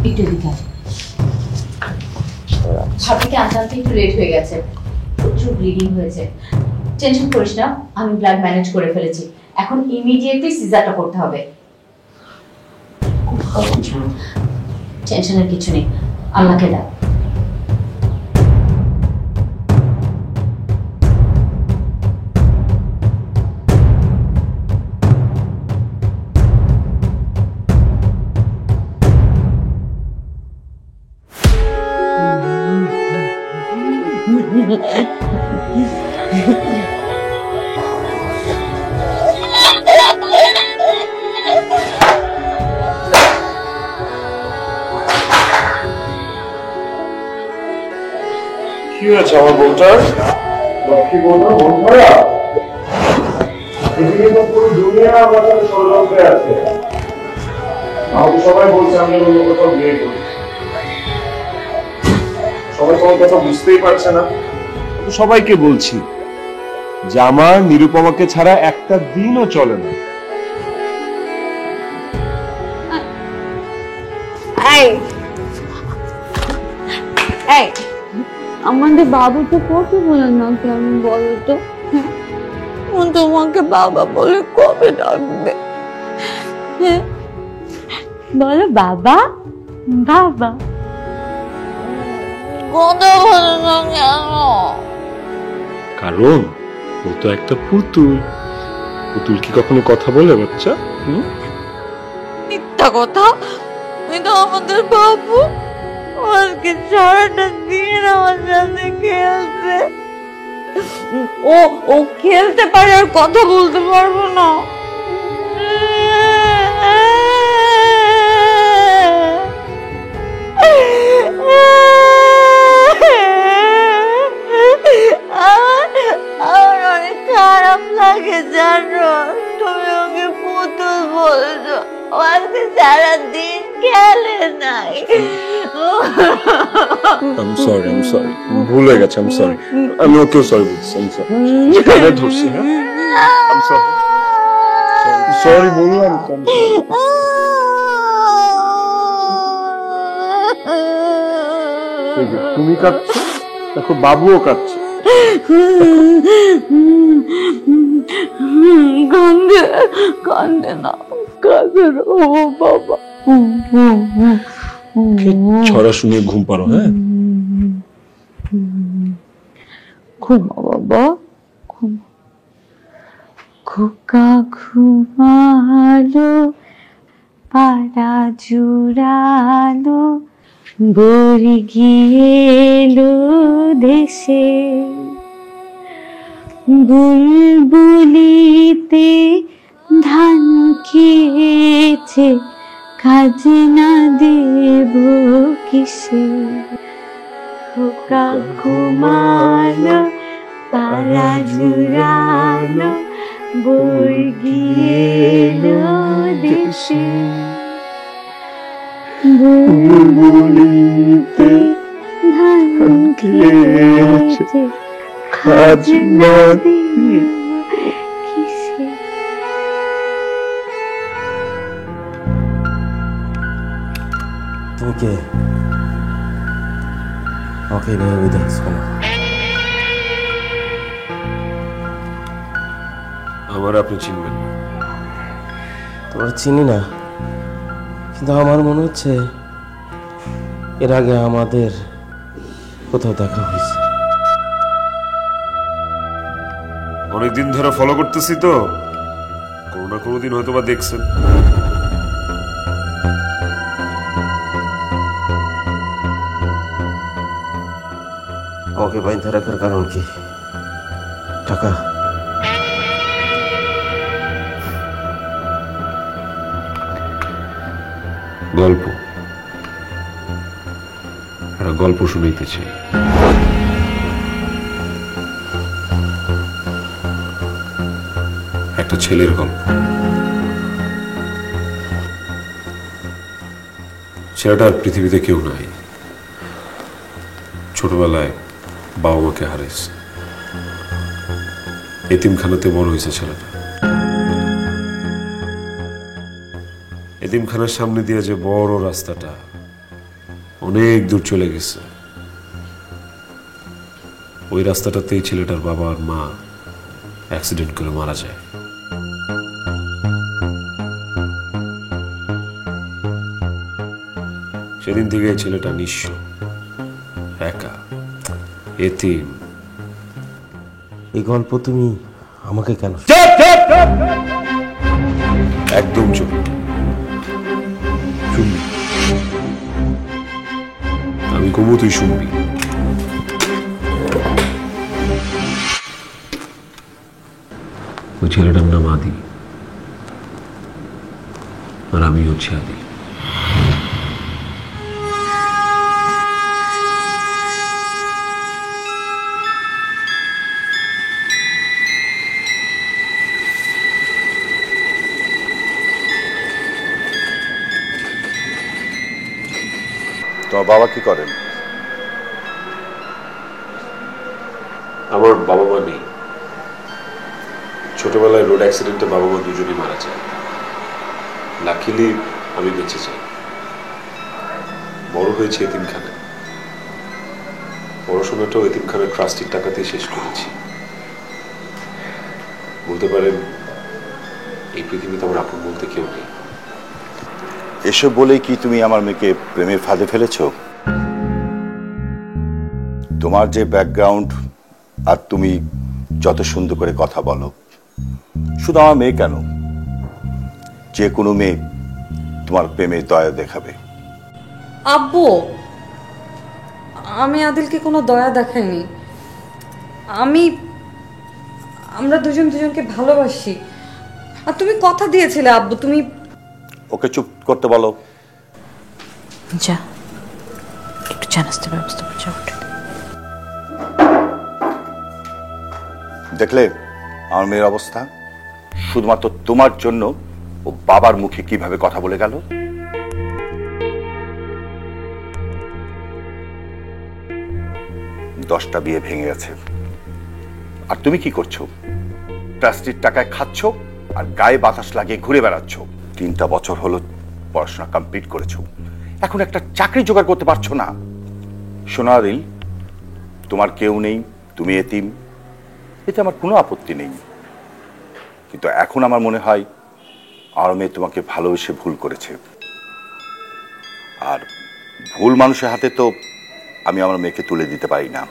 একটু এদিকে আয়। ভাবিকে আনতে আনতে একটু লেট হয়ে গেছে, প্রচুর ব্লিডিং হয়েছে। টেনশন করিস না, আমি ব্লাড ম্যানেজ করে ফেলেছি। এখন ইমিডিয়েটলি সিজারটা করতে হবে। টেনশনের কিছু নেই, আল্লাহকে ডাক। কি হয়েছে আমার বোনটার? লক্ষ্মী বৌমা, মন খারাপ? এদিকে তো পুরো দুনিয়া আমার সাথে ষড়যন্ত্রে আছে। আমাকে সবাই বলছে আমি অন্য কোথাও বিয়ে করি। সবাই তোমার কথা বুঝতেই পারছে না। আমি সবাইকে বলছি যে আমার নিরুপমাকে ছাড়া একটা দিনও চলে না। এই এই, আমাদের বাবু তো কত বলে না কেমন বলো তো? ও তোমাকে বাবা বলে কবে ডাকবে? হ্যাঁ, বলো বাবা বাবা। কথা বলে না কেন? কারণ ও তো একটা পুতুল। পুতুল কি কখনো কথা বলে বাচ্চা? মিথ্যা কথা। আমি তো আমাদের বাবু আজকে সারাটা দিন আমার সাথে খেলছে। ও ও খেলতে পারে আর কথা বলতে পারবো না। আমার অনেক খারাপ লাগে জানো, তুমি ওকে পুতুল বলছো। ও আজকে সারাদিন খেলে নাই। I'm sorry. ভুল হয়ে গেছে, I'm sorry. আমি ওকেও সরি বলছি, I'm sorry. কানে ধরছি, হ্যাঁ? I'm sorry. Sorry বললাম তো, I'm sorry. এই যে, তুমি কাঁদছো, দেখো বাবুও কাঁদছে। কান্দে কান্দে না, কাঁদে না ও বাবা। ছড়া শুনে ঘুম পারো, হ্যাঁ? ঘুমা বাবা, ঘুমা। খোকা ঘুমালো, পাড়া জুড়ালো, বরি গিয়েলো দেশে। বুলবুলিতে ধান খেয়েছে, খাজনা দেব কিসে? খোকা ঘুমালো, পাড়া জুড়ালো, বই গিয়েলো দেশে। বুলবুলিতে ধান খেয়েছে, খাজনা দেব কিসে? তুমি কে? আমাকে এইভাবে দেখছো কেন? আমার আপনি চিনবেন না। তোমার চিনি না, কিন্তু আমার মনে হচ্ছে এর আগে আমাদের কোথাও দেখা হয়েছে? অনেকদিন ধরে ফলো করতেছি তো, কোনো না কোনো দিন হয়তো বা দেখছেন। আমাকে বাইন্ধে রাখার কারণ কি? টাকা? গল্প, একটা গল্প শুনাইতে চাই। একটা ছেলের গল্প। ছেলেটার পৃথিবীতে কেউ নাই। ছোটবেলায় বাবা মাকে হারিয়েছে, এতিমখানাতে বড় হয়েছে ছেলেটা। এতিমখানার সামনে দিয়ে যে বড় রাস্তাটা অনেক দূর চলে গেছে, ওই রাস্তাটাতেই ছেলেটার বাবা আর মা অ্যাক্সিডেন্ট করে মারা যায়। সেদিন থেকে এই ছেলেটা নিঃস্ব, একা, এতিম। এই গল্প তুমি আমাকে কেন? একদম চুপ। শুনবি? আমি কবু, তুই শুনবি। ওই ছেলেটার নাম আদি, আর আমি হচ্ছে আদি। তোমার বাবা কি করেন? আমার বাবা মা নেই। ছোটবেলায় রোড অ্যাক্সিডেন্টে বাবা মা দুজনই মারা যায়। লাকিলি আমি বেঁচে যাই। বড় হয়েছে এতিমখানায়। পড়াশোনাটাও এতিমখানার ট্রাস্টির টাকাতেই শেষ করেছি। বলতে পারেন এই পৃথিবীতে আমার আপন বলতে কেউ নেই। এসব বলেই কি তুমি আমার মেয়েকে প্রেমের ফাঁদে ফেলেছ? তোমার যে ব্যাকগ্রাউন্ড আর তুমি যত সুন্দর করে কথা বলো, শুধু আমার মেয়ে কেন, যে কোনো মেয়ে তোমার প্রেমে দয়া দেখাবে। আব্বু, আমি আদিলকে কোনো দয়া দেখাইনি। আমরা দুজন দুজনকে ভালোবাসি। আর তুমি কথা দিয়েছিলে আব্বু, তুমি ওকে চুপ করতে বলো। যা, একটু চা নাস্তার ব্যবস্থা করছে। দেখলে আমার মেয়ের অবস্থা? শুধুমাত্র তোমার জন্য ও বাবার মুখে কিভাবে কথা বলে গেল। 10টা বিয়ে ভেঙে গেছে, আর তুমি কি করছো? ট্রাস্টির টাকায় খাচ্ছ আর গায়ে বাতাস লাগিয়ে ঘুরে বেড়াচ্ছ। 3টা বছর হলো পড়াশোনা কমপ্লিট করেছো, এখন একটা চাকরি জোগাড় করতে পারছো না। সোনারিল, তোমার কেউ নেই, তুমি এতিম, এতে আমার কোনো আপত্তি নেই। কিন্তু এখন আমার মনে হয় আমার মেয়ে তোমাকে ভালোবেসে ভুল করেছে, আর ভুল মানুষের হাতে তো আমি আমার মেয়েকে তুলে দিতে পারি না।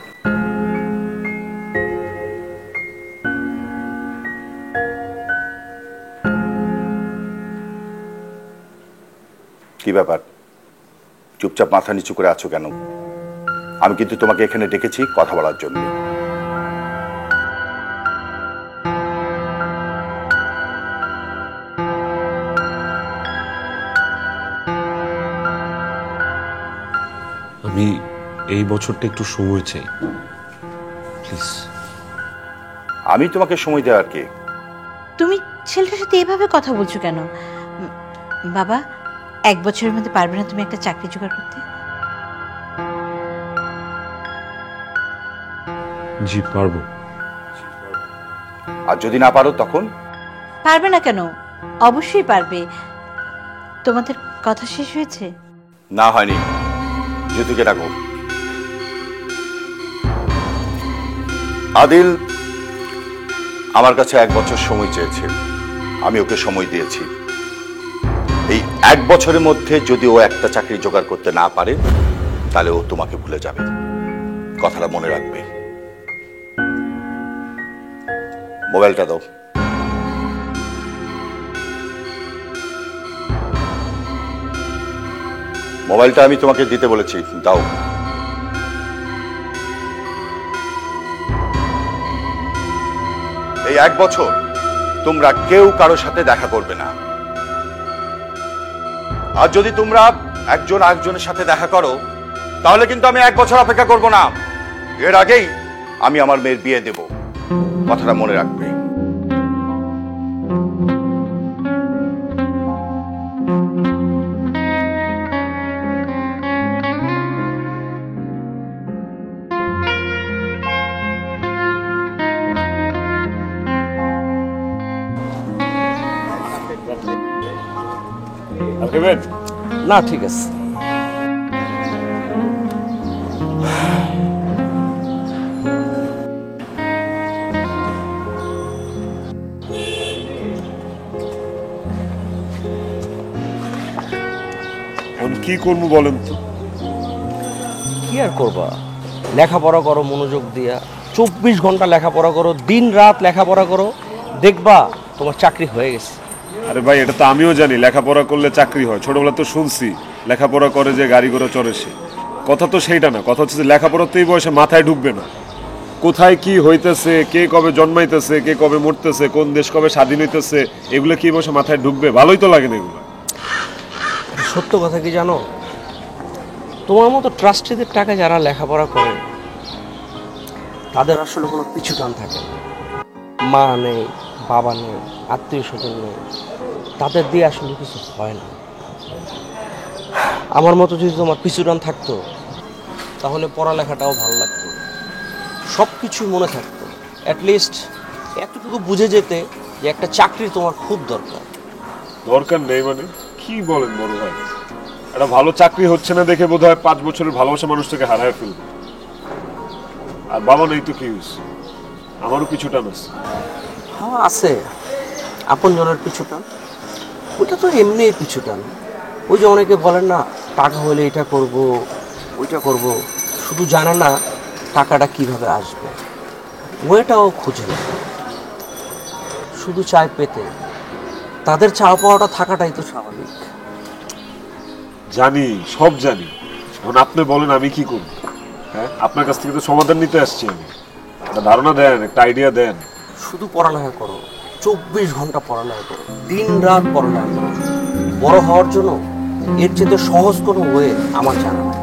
কি ব্যাপার, চুপচাপ মাথা নিচু করে আছো কেন? আমি কিন্তু তোমাকে এখানে ডেকেছি কথা বলার জন্য। আমি এই বছরটা একটু সময় চাই, প্লিজ। আমি তোমাকে সময় দেওয়ার কে? তুমি ছেলেটার সাথে এভাবে কথা বলছো কেন? বাবা, 1 বছরের মধ্যে পারবে না তুমি একটা চাকরি জোগাড় করতে? জি পারবো। আর যদি না পারো তখন? পারবে না কেন? অবশ্যই পারবে। তোমাদের কথা শেষ হয়েছে? না হয়নি, জ্যোতিকে ডাকো। আদিল আমার কাছে 1 বছর সময় চেয়েছে, আমি ওকে সময় দিয়েছি। এই 1 বছরের মধ্যে যদি ও একটা চাকরি জোগাড় করতে না পারে তাহলে ও তোমাকে ভুলে যাবে। কথাটা মনে রাখবে। মোবাইলটা দাও। মোবাইলটা আমি তোমাকে দিতে বলেছি, দাও। এই 1 বছর তোমরা কেউ কারোর সাথে দেখা করবে না। আর যদি তোমরা একজন আরেকজনের সাথে দেখা করো তাহলে কিন্তু আমি 1 বছর অপেক্ষা করব না। এর আগেই আমি আমার মেয়ের বিয়ে দেব। কথাটা মনে রাখবে। না ঠিক আছে। কি করবো বলেন তো? কি আর করবা, লেখাপড়া করো মনোযোগ দিয়া, 24 ঘন্টা লেখাপড়া করো, দিন রাত লেখাপড়া করো, দেখবা তোমার চাকরি হয়ে গেছে। আরে ভাই, এটা তো আমিও জানি লেখাপড়া করলে চাকরি হয়, ছোটবেলা তো শুনছি লেখাপড়া করে যে গাড়ি ঘোড়া চড়ে সে। কথা তো সেইটা না, কথা হচ্ছে যে লেখাপড়া তো এই বয়সে মাথায় ঢুকবে না। কোথায় কি হইতেছে, কে কবে জন্মাইতেছে, কে কবে মরতেছে, কোন দেশ কবে স্বাধীন হইতেছে, এগুলো কি বসে মাথায় ঢুকবে? ভালোই তো লাগে না এগুলো। সত্য কথা কি জানো, তোমার মতো ট্রাস্টিদের টাকা যারা লেখাপড়া করে তাদের আসলে কোনো পিছু টান থাকে না। মা নেই, বাবা নেই, আত্মীয় স্বজন নেই, তাদের দিয়ে আসলে কিছু হয় না। আমার মতো যদি তোমার পিছু টান থাকতো তাহলে পড়ালেখাটাও ভালো লাগতো, সব কিছুই মনে থাকতো। অ্যাটলিস্ট এতটুকু বুঝে যেতে যে একটা চাকরি তোমার খুব দরকার। দরকার নেই মানে কি বলেন বড় ভাই? একটা ভালো চাকরি হচ্ছে না দেখে বোধ হয় 5 বছরের ভালোবাসা মানুষটাকে হারায় ফেলবে। আর বাবা নেই তো কি হয়েছে, আমারও পিছু টান আছে। হ্যাঁ আছে, আপন জনের পিছু টান, ওটা তো এমনি পিছু টান। ওই যে অনেকে বলেন না, টাকা হলে এটা করব ওইটা করব, শুধু জানে না টাকাটা কিভাবে আসবে, ওইটাও খুঁজে না, শুধু চায় পেতে। তাদের চাওয়া পাওয়াটা থাকাটাই তো স্বাভাবিক। জানি, সব জানি। এখন আপনি বলেন আমি কি করব? হ্যাঁ, আপনার কাছ থেকে তো সমাধান নিতে আসছি আমি। একটা ধারণা দেন, একটা আইডিয়া দেন। শুধু পড়ালেখা করো, 24 ঘন্টা পড়ালেখা করো, দিন রাত পড়ালেখা করো। বড় হওয়ার জন্য এর চেয়ে সহজ কোনো ওয়ে আমার জানা নাই।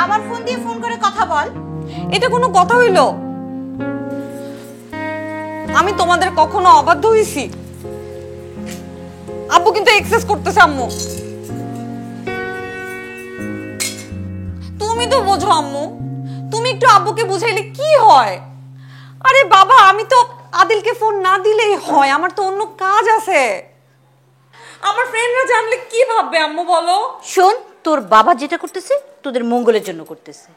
আমার ফোন দিয়ে ফোন করে কথা বল, এটা কোনো কথা হইল? আমি তোমাদের কখনো অবাধ্য হইছি? আব্বু কিন্তু এক্সেস করতেছে। আম্মু তুমি তো বোঝো আম্মু, তুমি একটু আব্বুকে বুঝাইলে কি হয়? আরে বাবা, আমি তো আদিলকে ফোন না দিলেই হয়, আমার তো অন্য কাজ আছে। আমার ফ্রেন্ডরা জানলে কি ভাববে আম্মু বলো? শোন, তোর বাবা যেটা করতেছে তোদের মঙ্গলের জন্য করতেছে।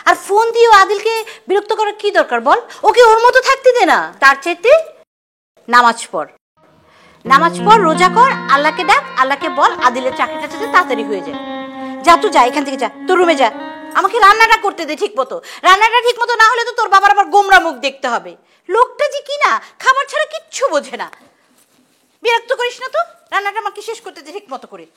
আর ফোন দিয়ে আদিলকে বিরক্ত করার কি দরকার বল? ওকে ওর মতো থাকতে দে না। তার চাইতে নামাজ পড়, নামাজ পড়, রোজা কর, আল্লাহকে ডাক, আল্লাহকে বল আদিলের চাকরিটা যাতে তাড়াতাড়ি হয়ে যায়। যা, তুই যা, এখান থেকে যা, তোর রুমে যা। আমাকে রান্নাটা করতে দে ঠিক মতো। রান্নাটা ঠিক মতো না হলে তো তোর বাবার আবার গোমরা মুখ দেখতে হবে। লোকটা যে কি না, খাবার ছাড়া কিচ্ছু বোঝে না। বিরক্ত করিস না তো, রান্নাটা আমাকে শেষ করতে দে ঠিক মতো করে।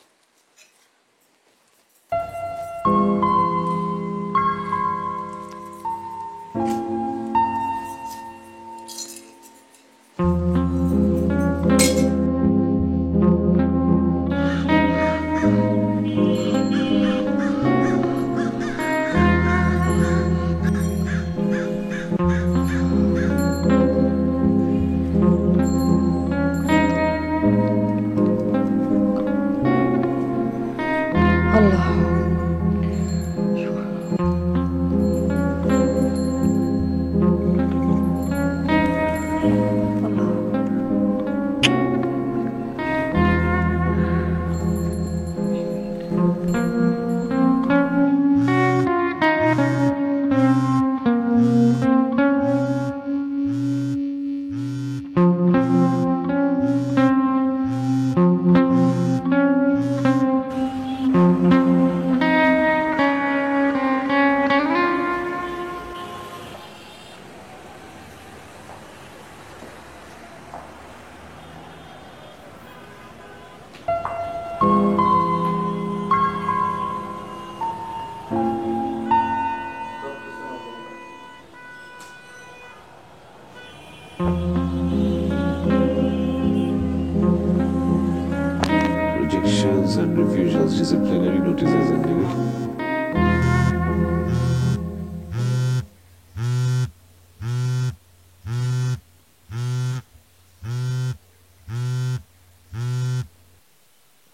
acceptances and refusals, disciplinary notices and negative.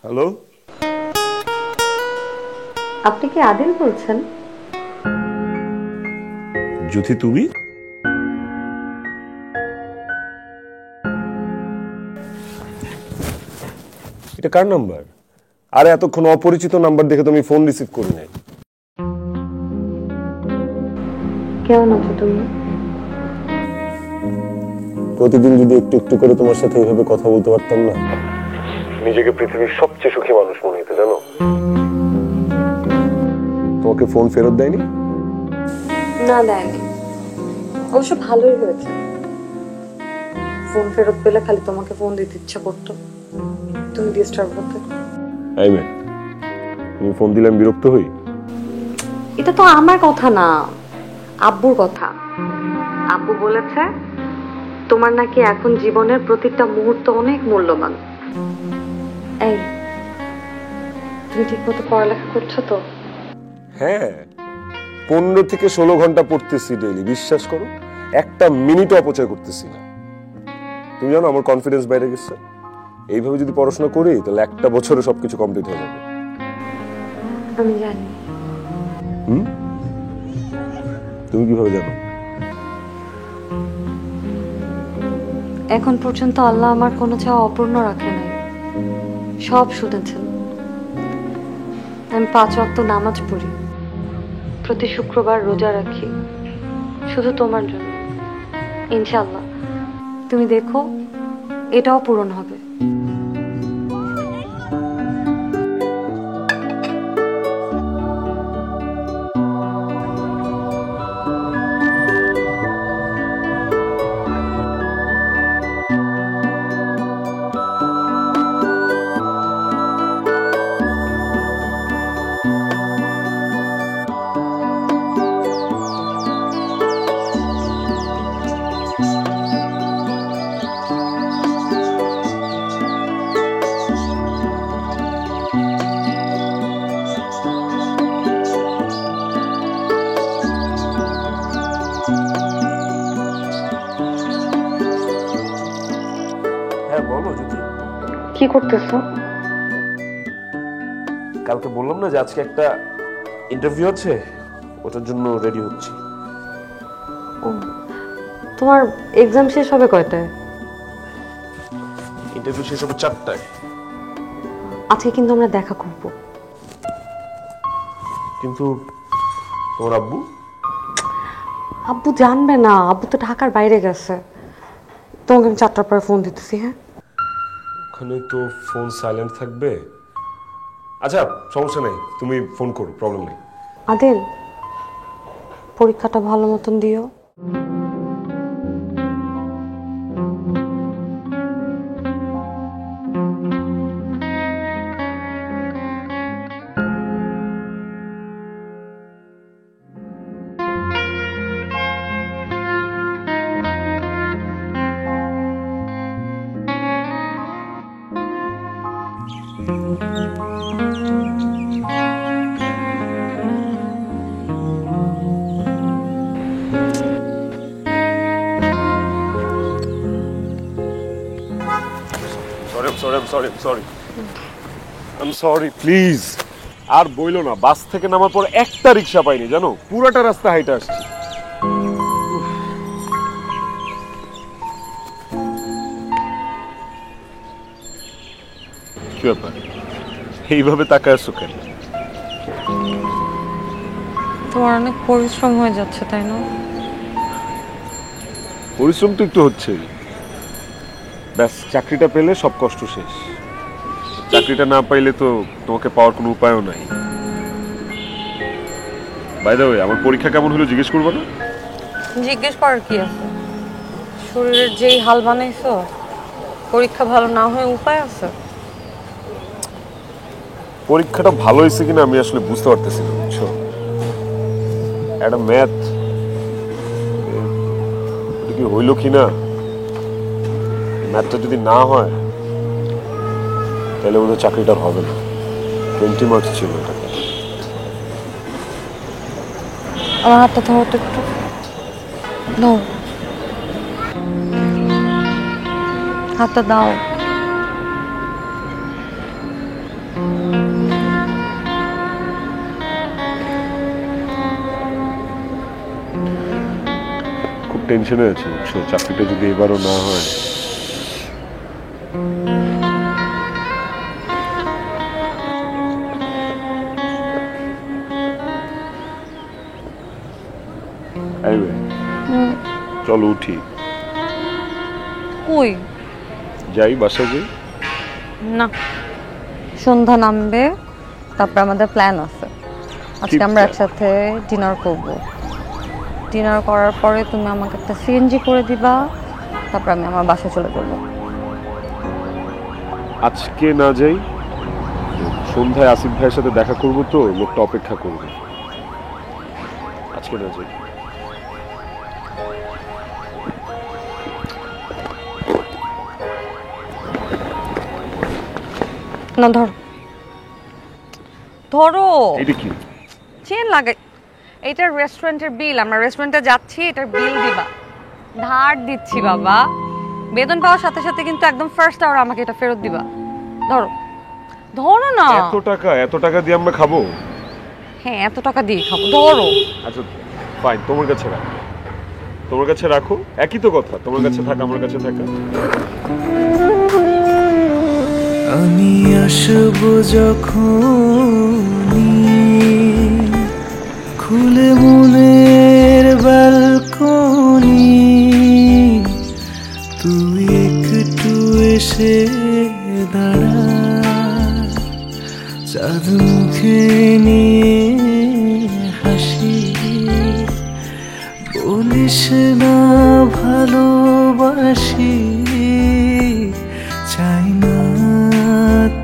Hello, আপনি কি আদিল বলছেন? জ্যোতি তুমি? এটা কার নাম্বার? আরে এতক্ষণ অপরিচিত নাম্বার দেখে তো আমি ফোন রিসিভ করি নাই। কেমন আছো তুমি? প্রতিদিন যদি একটু একটু করে তোমার সাথে এইভাবে কথা বলতে পারতাম না, নিজেকে পৃথিবীর সবচেয়ে সুখী মানুষ মনে হতো জানো। তোমাকে ফোন ফেরত দেয়নি? না, দেয়নি। অবশ্য ভালোই হয়েছে। ফোন ফেরত পেলে খালি তোমাকে ফোন দিতে ইচ্ছা করতো, তুমি ডিস্টার্ব করতে। এই মেয়ে, তুমি ফোন দিলে আমি বিরক্ত হই? এটা তো আমার কথা না, আব্বুর কথা। আব্বু বলেছে তোমার নাকি এখন জীবনের প্রতিটা মুহূর্ত অনেক মূল্যবান। এই, তুমি ঠিক মতো পড়ালেখা করছো তো? হ্যাঁ, 15 থেকে 16 ঘন্টা পড়তেছি ডেইলি, বিশ্বাস করো। একটা মিনিট অপচয় করতেছি না। তুমি জানো আমার কনফিডেন্স বাইরে গেছে। এইভাবে যদি পড়াশোনা করি তাহলে একটা বছরে সবকিছু কমপ্লিট হয়ে যাবে। আমি জানি। তুমি কিভাবে জানো? এখন পর্যন্ত আল্লাহ আমার কোনো চাওয়া অপূর্ণ রাখে নাই, সব শুনেছেন। আমি 5 ওয়াক্ত নামাজ পড়ি, প্রতি শুক্রবার রোজা রাখি, শুধু তোমার জন্য। ইনশাআল্লাহ তুমি দেখো, এটাও পূরণ হবে। কি করতেছো? কালকে বললাম না যে আজকে একটা ইন্টারভিউ আছে, ওটার জন্য রেডি হচ্ছি। তোমার এক্সাম শেষ হবে কয়টায়? ইন্টারভিউ শেষ হবে 4টায়। আজকে কিন্তু আমরা দেখা করব। কিন্তু তোমার আব্বু? আব্বু জানবে না, আব্বু তো ঢাকার বাইরে গেছে। তোমাকে আমি 4টার পরে ফোন দিতেছি। হ্যাঁ, ওখানে তো ফোন সাইলেন্ট থাকবে। আচ্ছা, সমস্যা নেই, তুমি ফোন করো, প্রবলেম নেই। আদিল, পরীক্ষাটা ভালো মতন দিও। Sorry please. আর বইলো না, বাস থেকে নামার পর একটা রিক্সা পাইনি জানো, পুরোটা রাস্তা হাইটে আসছি। কি ব্যাপার, এইভাবে তাকায় আছো কেন? তোমার অনেক পরিশ্রম হয়ে যাচ্ছে, তাই না? পরিশ্রম তো একটু হচ্ছেই। ব্যাস, চাকরিটা পেলে সব কষ্ট শেষ। চাকরিটা না পাইলে তো তোমাকে পাওয়ার কোনো উপায়ও নাই। বাই দ্য ওয়ে, আমার পরীক্ষা কেমন হলো জিজ্ঞেস করবো না? জিজ্ঞেস করার কি আছে? শরীরের যেই হাল বানাইছো, পরীক্ষা ভালো না হয়ে উপায় আছে? পরীক্ষাটা ভালো হয়েছে কিনা আমি আসলে বুঝতে পারতেছি না, বুঝছো। একটা ম্যাথ কি হইল কিনা, ম্যাথটা যদি না হয় তাহলে বোধহয় চাকরিটা হবে না। 20 মার্চ ছিল টাকা। আমার হাতটা ধরো তো একটু, দাও হাতটা দাও। খুব টেনশনে আছি, বুঝছো? চাকরিটা যদি এবারও না হয়। চলো উঠি। কই যাই, বাসায় যাই। না, সন্ধ্যা নামবে, তারপর আমাদের প্ল্যান আছে। আজকে আমরা একসাথে ডিনার করব। ডিনার করার পরে তুমি আমাকে একটা সিএনজি করে দিবা, তারপর আমি আমার বাসায় চলে যাব। আজকে না যাই, সন্ধ্যায় আসিফ ভাইয়ের সাথে দেখা করব, তো লোকটা অপেক্ষা করবে। আজকে না যাই। না ধরো ধরো, এটা কি? চেন লাগাই। এইটার রেস্টুরেন্টের বিল, আমরা রেস্টুরেন্টে যাচ্ছি, এটার বিল দিবা। ধার দিচ্ছি বাবা, বেতন পাওয়ার সাথে সাথে কিন্তু একদম ফার্স্ট আওয়ার আমাকে এটা ফেরত দিবা। ধরো ধরো না। এত টাকা দিয়ে আমরা খাবো? হ্যাঁ, এত টাকা দিয়ে খাবো, ধরো। আচ্ছা ফাইন, তোমার কাছে রাখো, তোমার কাছে রাখো, একই তো কথা। তোমার কাছে থাকা, আমার কাছে থাকা। আমি আসব যখন খুলে মনের ব্যালকনি, তুই একটু এসে দাঁড়া, চাঁদ মুখে নিয়ে হাসি, বলিস না ভালোবাসি, চাই না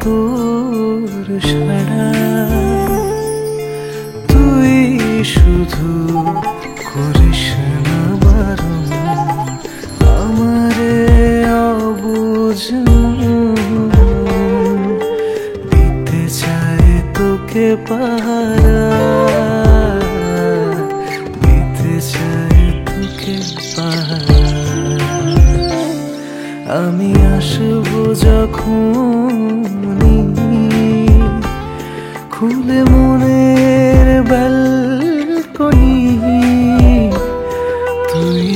তোর সারা, তুই শুধু করিস না বারণ, আমারে অবুঝ দিতে চাই তোকে পাহারা, দিতে চাই তোকে পাহারা। আমি আসব যখনই খুলে মনের ব্যালকনি, তুই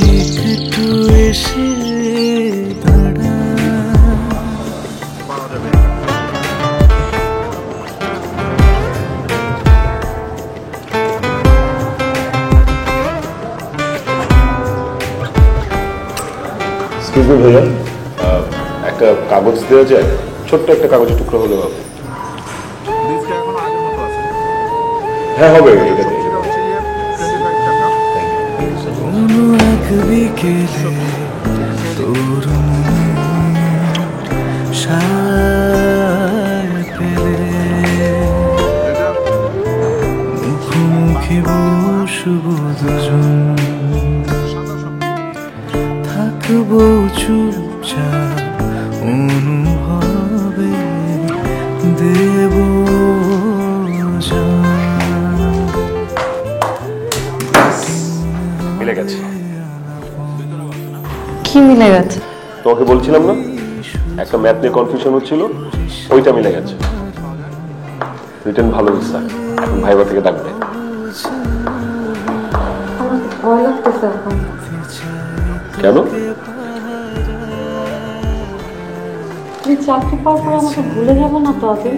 একটু এসে দাঁড়া। এক্সকিউজ মি ভাইয়া, একটা কাগজ দেওয়া যায়? ছোট্ট একটা কাগজের টুকরো হলেও হবে। হ্যাঁ হবে, এটা দিয়ে। কোনো এক বিকেলে তোর সার পেলে মুখোমুখি বসবো দুজন, থাকবো চুপচাপ অনুভবে দেব মিলে গেছে। কি মিলে গেছে? তোমাকে বলছিলাম না, একটা ম্যাথ নিয়ে কনফিউশন হচ্ছিল, ওইটা মিলে গেছে। রিটেন ভালো হচ্ছে, এখন ভাইবা থেকে ডাকবে। আমার ভয় লাগতেছে এখন। কেন? তুমি চাকরি পাওয়ার পরে আমাকে ভুলে যাবো না তো আদিল?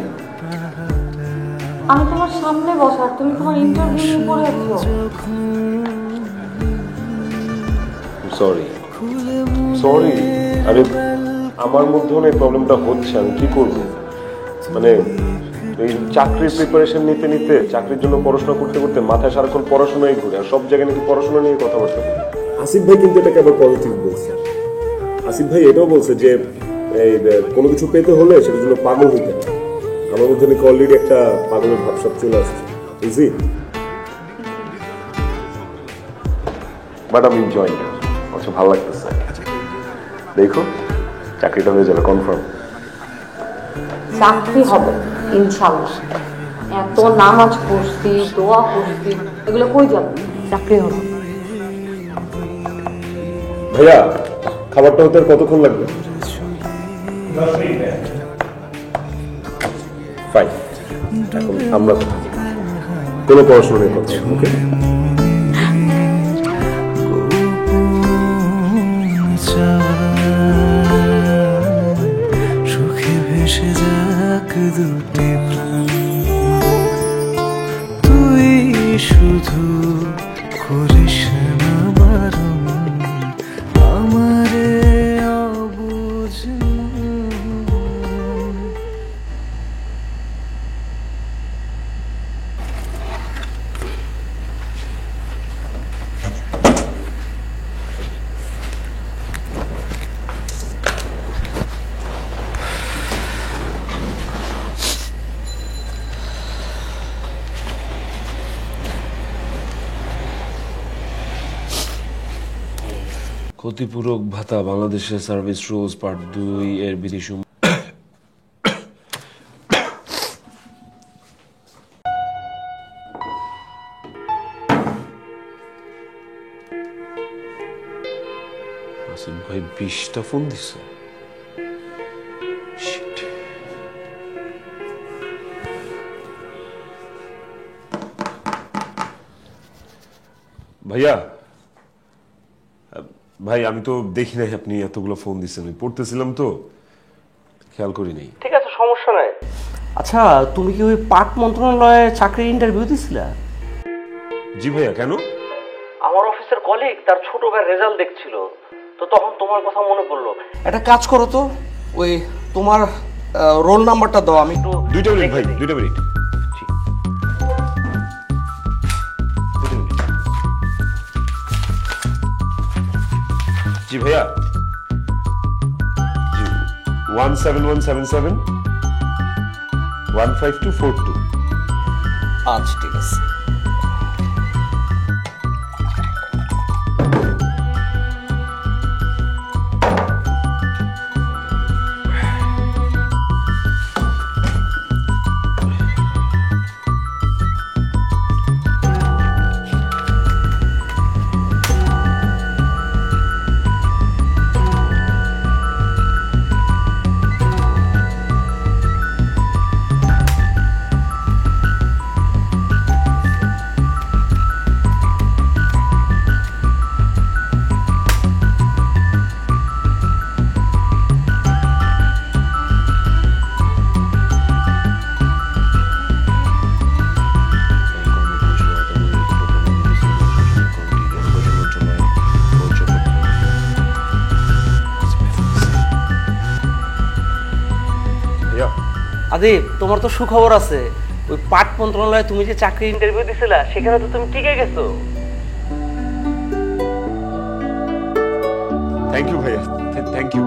আমি তোমার সামনে বসা, তুমি তোমার ইন্টারভিউ নিয়ে পড়ে আছো। সরি সরি, আরে আমার মধ্যে অনেক প্রবলেমটা হচ্ছে, আমি কি করবো? মানে এই চাকরির প্রিপারেশন নিতে নিতে, চাকরির জন্য পড়াশোনা করতে করতে মাথায় সারাক্ষণ পড়াশোনাই ঘুরে, আর সব জায়গায় নাকি পড়াশোনা নিয়ে কথাবার্তা বলি। আসিফ ভাই কিন্তু এটাকে আবার পজিটিভ বলছে। আসিফ ভাই এটাও বলছে যে এই কোনো কিছু পেতে হলে সেটার জন্য পাগল হইতে হবে। আমার মধ্যে নাকি অলরেডি একটা পাগলের ভাবসাব চলে আসছে, বুঝলি? বাট আমি এনজয়, আচ্ছা ভালো লাগতেছে। দেখো চাকরিটা হয়ে যাবে কনফার্ম। চাকরি হবে ইনশাআল্লাহ। এত নামাজ পড়ছি, দোয়া পড়ছি, এগুলো কই যাবে? চাকরি হলো। ভাইয়া খাবারটা হতে আর কতক্ষণ লাগবে? ফাইন, এখন আমরা কোনো পড়াশোনা নেই কথা, ওকে? সুখে ভেসে যাক দুটি প্রাণ, তুই শুধু করিস না বারণ আমারে অবুঝ। ক্ষতিপূরক ভাতা বাংলাদেশের সার্ভিস রুলস পার্ট 2 এর বিধিসমূহ। আসিফ ভাই 20টা ফোন দিছে। Shit. ভাইয়া, ভাই আমি তো দেখি নাই আপনি এতগুলো ফোন দিচ্ছেন, আমি পড়তেছিলাম তো খেয়াল করি নাই। ঠিক আছে, সমস্যা নাই। আচ্ছা, তুমি কি ওই পাট মন্ত্রণালয়ে চাকরির ইন্টারভিউ দিছিলা? জি ভাইয়া, কেন? আমার অফিসের কলিগ তার ছোট ভাইয়ের রেজাল্ট দেখছিল, তো তখন তোমার কথা মনে পড়লো। একটা কাজ করো তো, ওই তোমার রোল নাম্বারটা দাও, আমি একটু। 2 মিনিট ভাই, 2 মিনিট। জি ভাইয়া, জি 17177 15242। আচ্ছা ঠিক আছে। আদিব, তোমার তো সুখবর আছে। ওই পাট মন্ত্রণালয়ে তুমি যে চাকরি ইন্টারভিউ দিছিলা, সেখানে তো তুমি টিকে গেছো। থ্যাংক ইউ ভাইয়া, থ্যাংক ইউ।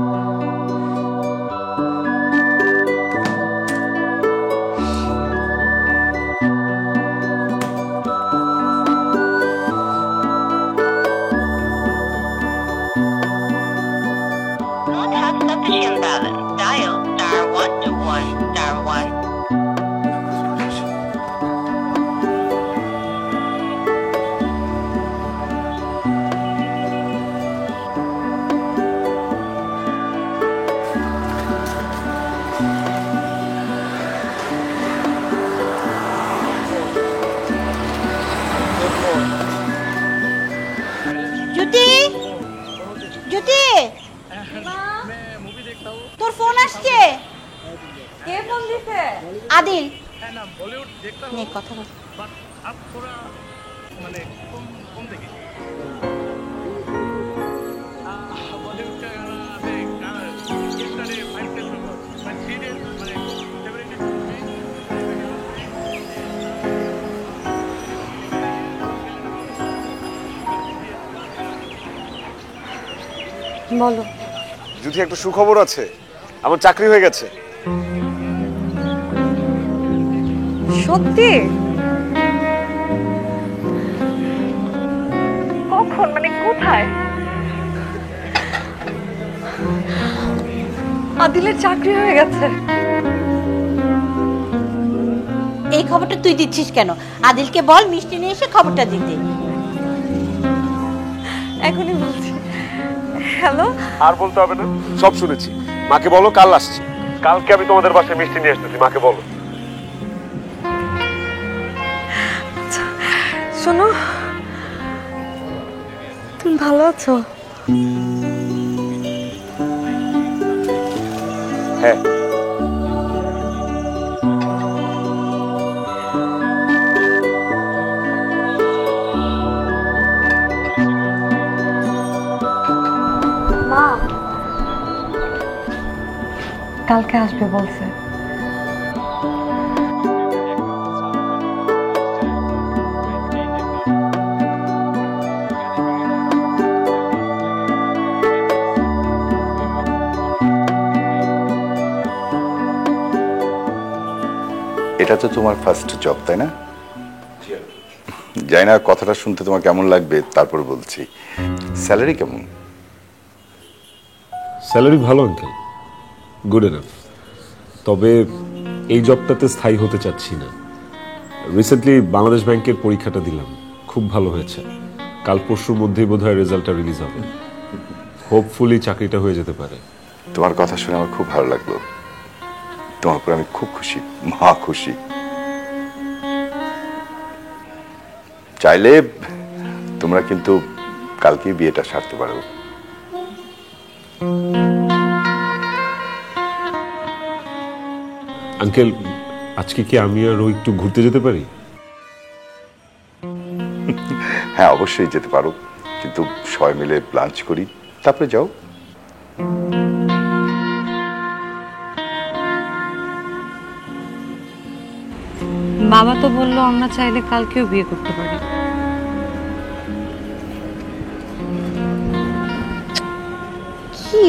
জ্যোতি, জ্যোতি, তোর ফোন আসছে। কে ফোন দিছে? আদিল। নে কথা বল। বলো। যদি একটা সুখবর আছে, আমার চাকরি হয়ে গেছে। সত্যি? কখন, মানে কোথায়? আদিলের চাকরি হয়ে গেছে। এই খবরটা তুই দিচ্ছিস কেন? আদিলকে বল মিষ্টি নিয়ে এসে খবরটা দিতে। এখনই বলছি। হ্যালো, আর বলতে হবে না, সব শুনেছি। মাকে বলো কাল আসছি। কালকে আমি তোমাদের বাসায় মিষ্টি নিয়ে আসতেছি, মাকে বলো। শোনো, তুমি ভালো আছো? হ্যাঁ। মা কালকে আসবে বলছে। এটা তো তোমার ফার্স্ট জব, তাই না? জানি না কথাটা শুনতে তোমার কেমন লাগবে, তারপর বলছি। স্যালারি কেমন? স্যালারি ভালো আঙ্কেল, গুড এনাফ। তবে এই জবটাতে স্থায়ী হতে চাচ্ছি না। রিসেন্টলি বাংলাদেশ ব্যাংকের পরীক্ষাটা দিলাম, খুব ভালো হয়েছে। কাল পরশুর মধ্যেই বোধহয় রেজাল্টটা রিলিজ হবে। হোপফুলি চাকরিটা হয়ে যেতে পারে। তোমার কথা শুনে আমার খুব ভালো লাগলো। তোমার উপর আমি খুব খুশি, মহা খুশি। চাইলে তোমরা কিন্তু কালকে বিয়েটা সারতে পারো। আঙ্কেল, আজকে কি আমি আর ও একটু ঘুরতে যেতে পারি? হ্যাঁ, অবশ্যই যেতে পারো, কিন্তু সবাই মিলে লাঞ্চ করি, তারপরে যাও। বাবা তো বললো আমরা চাইলে কালকেও বিয়ে করতে পারি। কি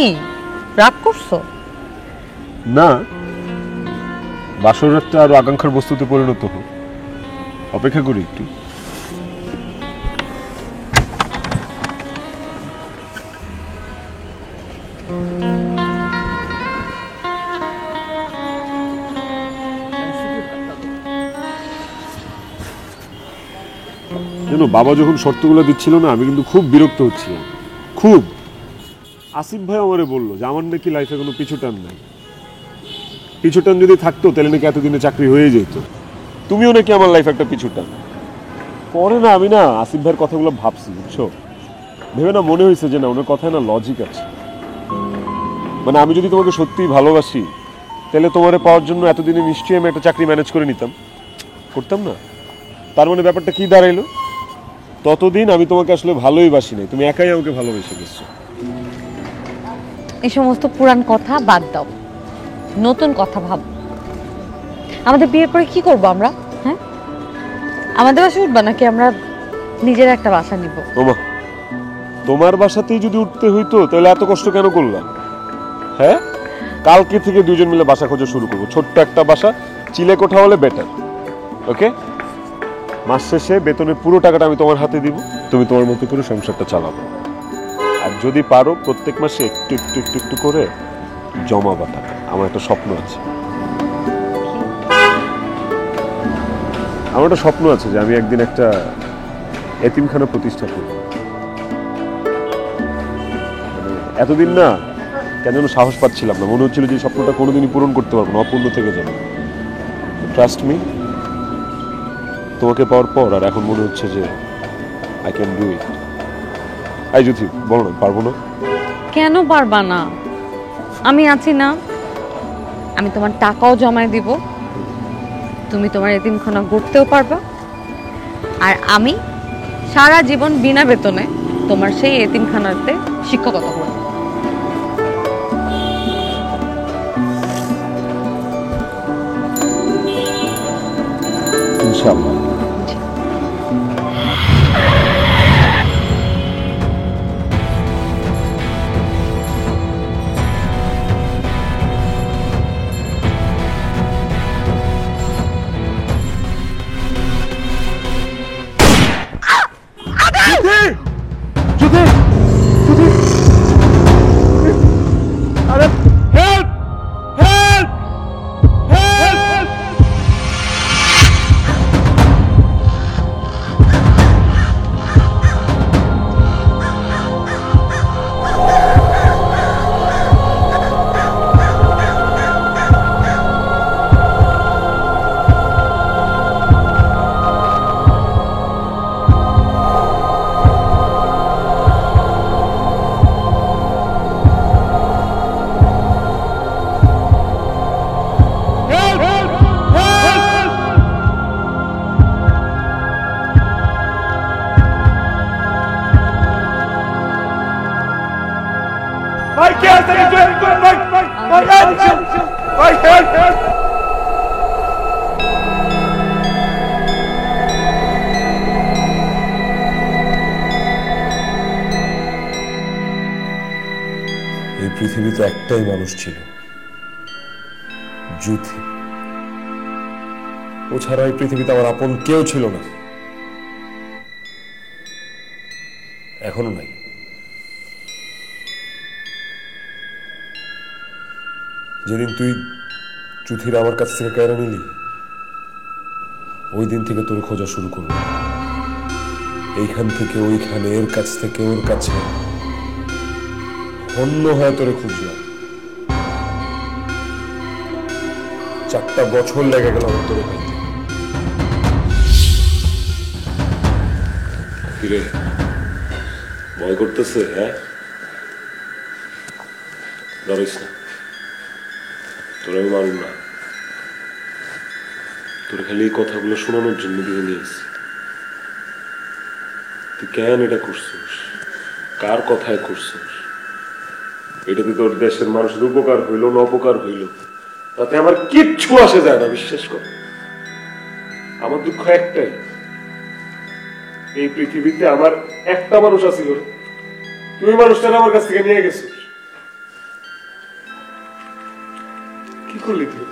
রাগ করছো? না, বাসর রাতটা আরো আকাঙ্ক্ষার বস্তুতে পরিণত হোক, অপেক্ষা করি একটু। জানো, বাবা যখন শর্তগুলো দিচ্ছিল না, আমি কিন্তু খুব বিরক্ত হচ্ছিলাম, খুব। আসিফ ভাই আমারে বললো যে আমার নাকি লাইফে কোনো পিছুটান নাই। পিছুটান যদি থাকতো তাহলে নাকি এতদিনে চাকরি হয়ে যেত। তুমিও নাকি আমার লাইফে একটা পিছুটান। পরে না আমি না আসিফ ভাইয়ের কথাগুলো ভাবছি, বুঝছো? ভেবে না মনে হয়েছে যে না, ওনার কথায় না লজিক আছে। মানে আমি যদি তোমাকে সত্যিই ভালোবাসি, তাহলে তোমারে পাওয়ার জন্য এতদিনে নিশ্চয়ই আমি একটা চাকরি ম্যানেজ করে নিতাম, করতাম না? তার মানে ব্যাপারটা কি দাঁড়াইলো? ততদিন আমি তোমাকে আসলে ভালোই বাসি নাই, তুমি একাই আমাকে ভালোবেসে গেছো। এই সমস্ত পুরান কথা বাদ দাও, নতুন কথা ভাবো। আমাদের বিয়ের পরে কি করব আমরা? হ্যাঁ, আমাদের বাসায় উঠবা নাকি আমরা নিজের একটা বাসা নিব? ওমা, তোমার বাসাতেই যদি উঠতে হইতো তাহলে এত কষ্ট কেন করলাম? হ্যাঁ, কালকে থেকে দুজন মিলে বাসা খোঁজা শুরু করবো, ছোট্ট একটা বাসা, চিলে কোঠা হলে বেটার। ওকে, মাস শেষে বেতনের পুরো টাকাটা আমি তোমার হাতে দিব, তুমি তোমার মতো করে সংসারটা চালাবো। আর যদি পারো প্রত্যেক মাসে একটু একটু একটু একটু করে জমাবা টাকা। আমার একটা স্বপ্ন আছে, আমার একটা স্বপ্ন আছে যে আমি একদিন একটা এতিমখানা প্রতিষ্ঠা করব। এতদিন না কেন যেন সাহস পাচ্ছিলাম না, মনে হচ্ছিল যে স্বপ্নটা কোনোদিনই পূরণ করতে পারবো না, অপূর্ণ থেকে যাবে। ট্রাস্ট মি, তোমাকে পাওয়ার পর আর এখন মনে হচ্ছে যে আই ক্যান ডু ইট। আই জ্যোতি, বলো না, পারবো না? কেন পারবা না? আমি আছি না, আমি তোমার টাকাও জমায় দিব, তুমি তোমার এতিমখানা গড়তেও পারবা, আর আমি সারা জীবন বিনা বেতনে তোমার সেই এতিমখানাতে শিক্ষকতা করব। ইনশাআল্লাহ। একটাই মানুষ ছিল, জুথি। ও ছাড়া এই পৃথিবীতে আমার আপন কেউ ছিল না, এখনো নাই। যেদিন তুই জুথির আমার কাছ থেকে কেড়ে নিলি, ওই দিন থেকে তোর খোঁজা শুরু করবো। এইখান থেকে ওইখানে, এর কাছ থেকে ওর কাছে, অন্য হয়ে তোরে খুঁজলাম। 4টা বছর লেগে গেল আমার তোরে পাইতে। ফিরে ভয় করতেছে? হ্যাঁ, ডরিস না, তোর আমি মারুম না। তোর খালি এই কথাগুলো শোনানোর জন্য দিকে নিয়ে এসছি। তুই কেন এটা করছিস? কার কথায় করছিস? এটাতে তোর দেশের মানুষের উপকার হইল না অপকার হইল, তাতে আমার কিচ্ছু আসে যায় না, বিশ্বাস কর। আমার দুঃখ একটাই, এই পৃথিবীতে আমার একটা মানুষ আছিল, তুমি মানুষটা আমার কাছ থেকে নিয়ে গেছিস। কি করলি তুই?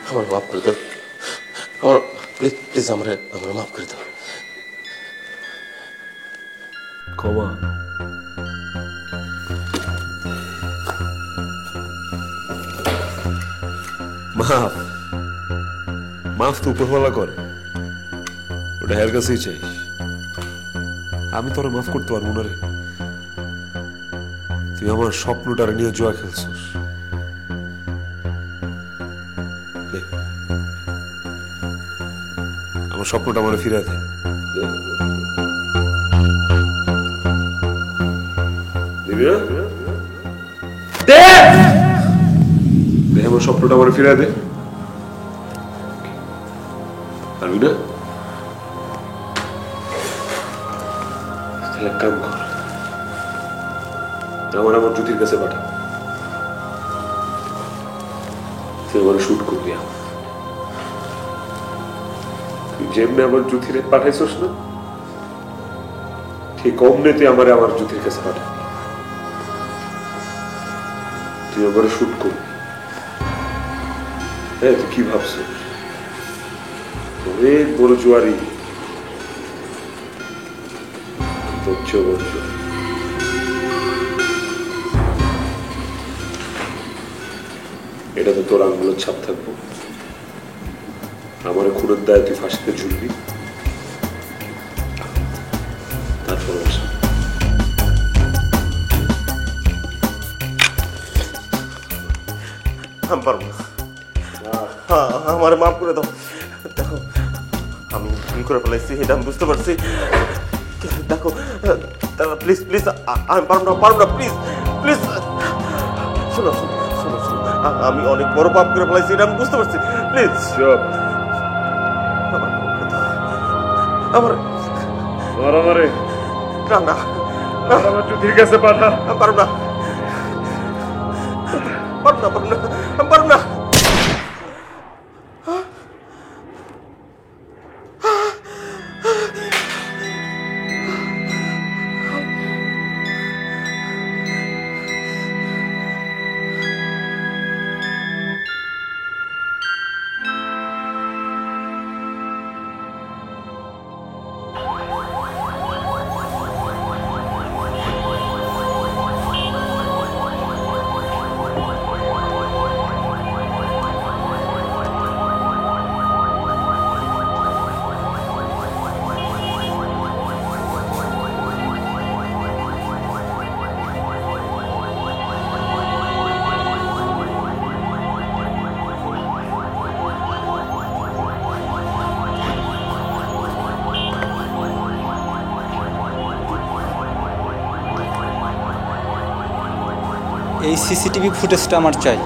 আমার মাফ করে দাও, আমার প্লিজ প্লিজ আমার মাফ করে দাও। ক্ষমা? মাফ? মাফ তো উপরওয়ালা করে, ওটা হের কাছেই চাই। আমি তোর মাফ করতে পারবো না রে। তুই আমার স্বপ্নটারে নিয়ে জুয়া খেলছিস। আমার স্বপ্নটা আমার ফিরে দে। দিবি না? দে আমার স্বপ্নটা আমার ফিরে দে। পারবি না? তাহলে এক কাম কর, আমার জ্যোতির কাছে পাঠা। তুই আমার শুট করবি। তুই যেমনি আমার জ্যোতিরে পাঠাইছস না, ঠিক অমনে তুই আমার জ্যোতির কাছে পাঠা। তুই আমার শুট করবি। হ্যাঁ, তুই কি ভাবছ? অনেক বড় জুয়ারি, তোর চেয়ে বড় জুয়ারি। এটা তো তোর আঙ্গুলের ছাপ থাকবো। আমার খুনের দায়ে তুই ফাঁসিতে ঝুলবি, তারপর আমি পারবো না, আমার মাফ করে দাও। দেখো আমি ভুল করে ফেলাইছি, এটা আমি বুঝতে পারছি। দেখো প্লিজ প্লিজ, আমি পারবো না প্লিজ প্লিজ। শোনো শোনো শোনো শোনো, আমি অনেক বড় পাপ করে ফেলাইছি, এটা আমি বুঝতে পারছি। প্লিজ আমার না না, আমার জ্যোতির কাছে পাঠা। পারবো না পারবো না পারবো না পারবো না। এই সিসিটিভি ফুটেজটা আমার চাই।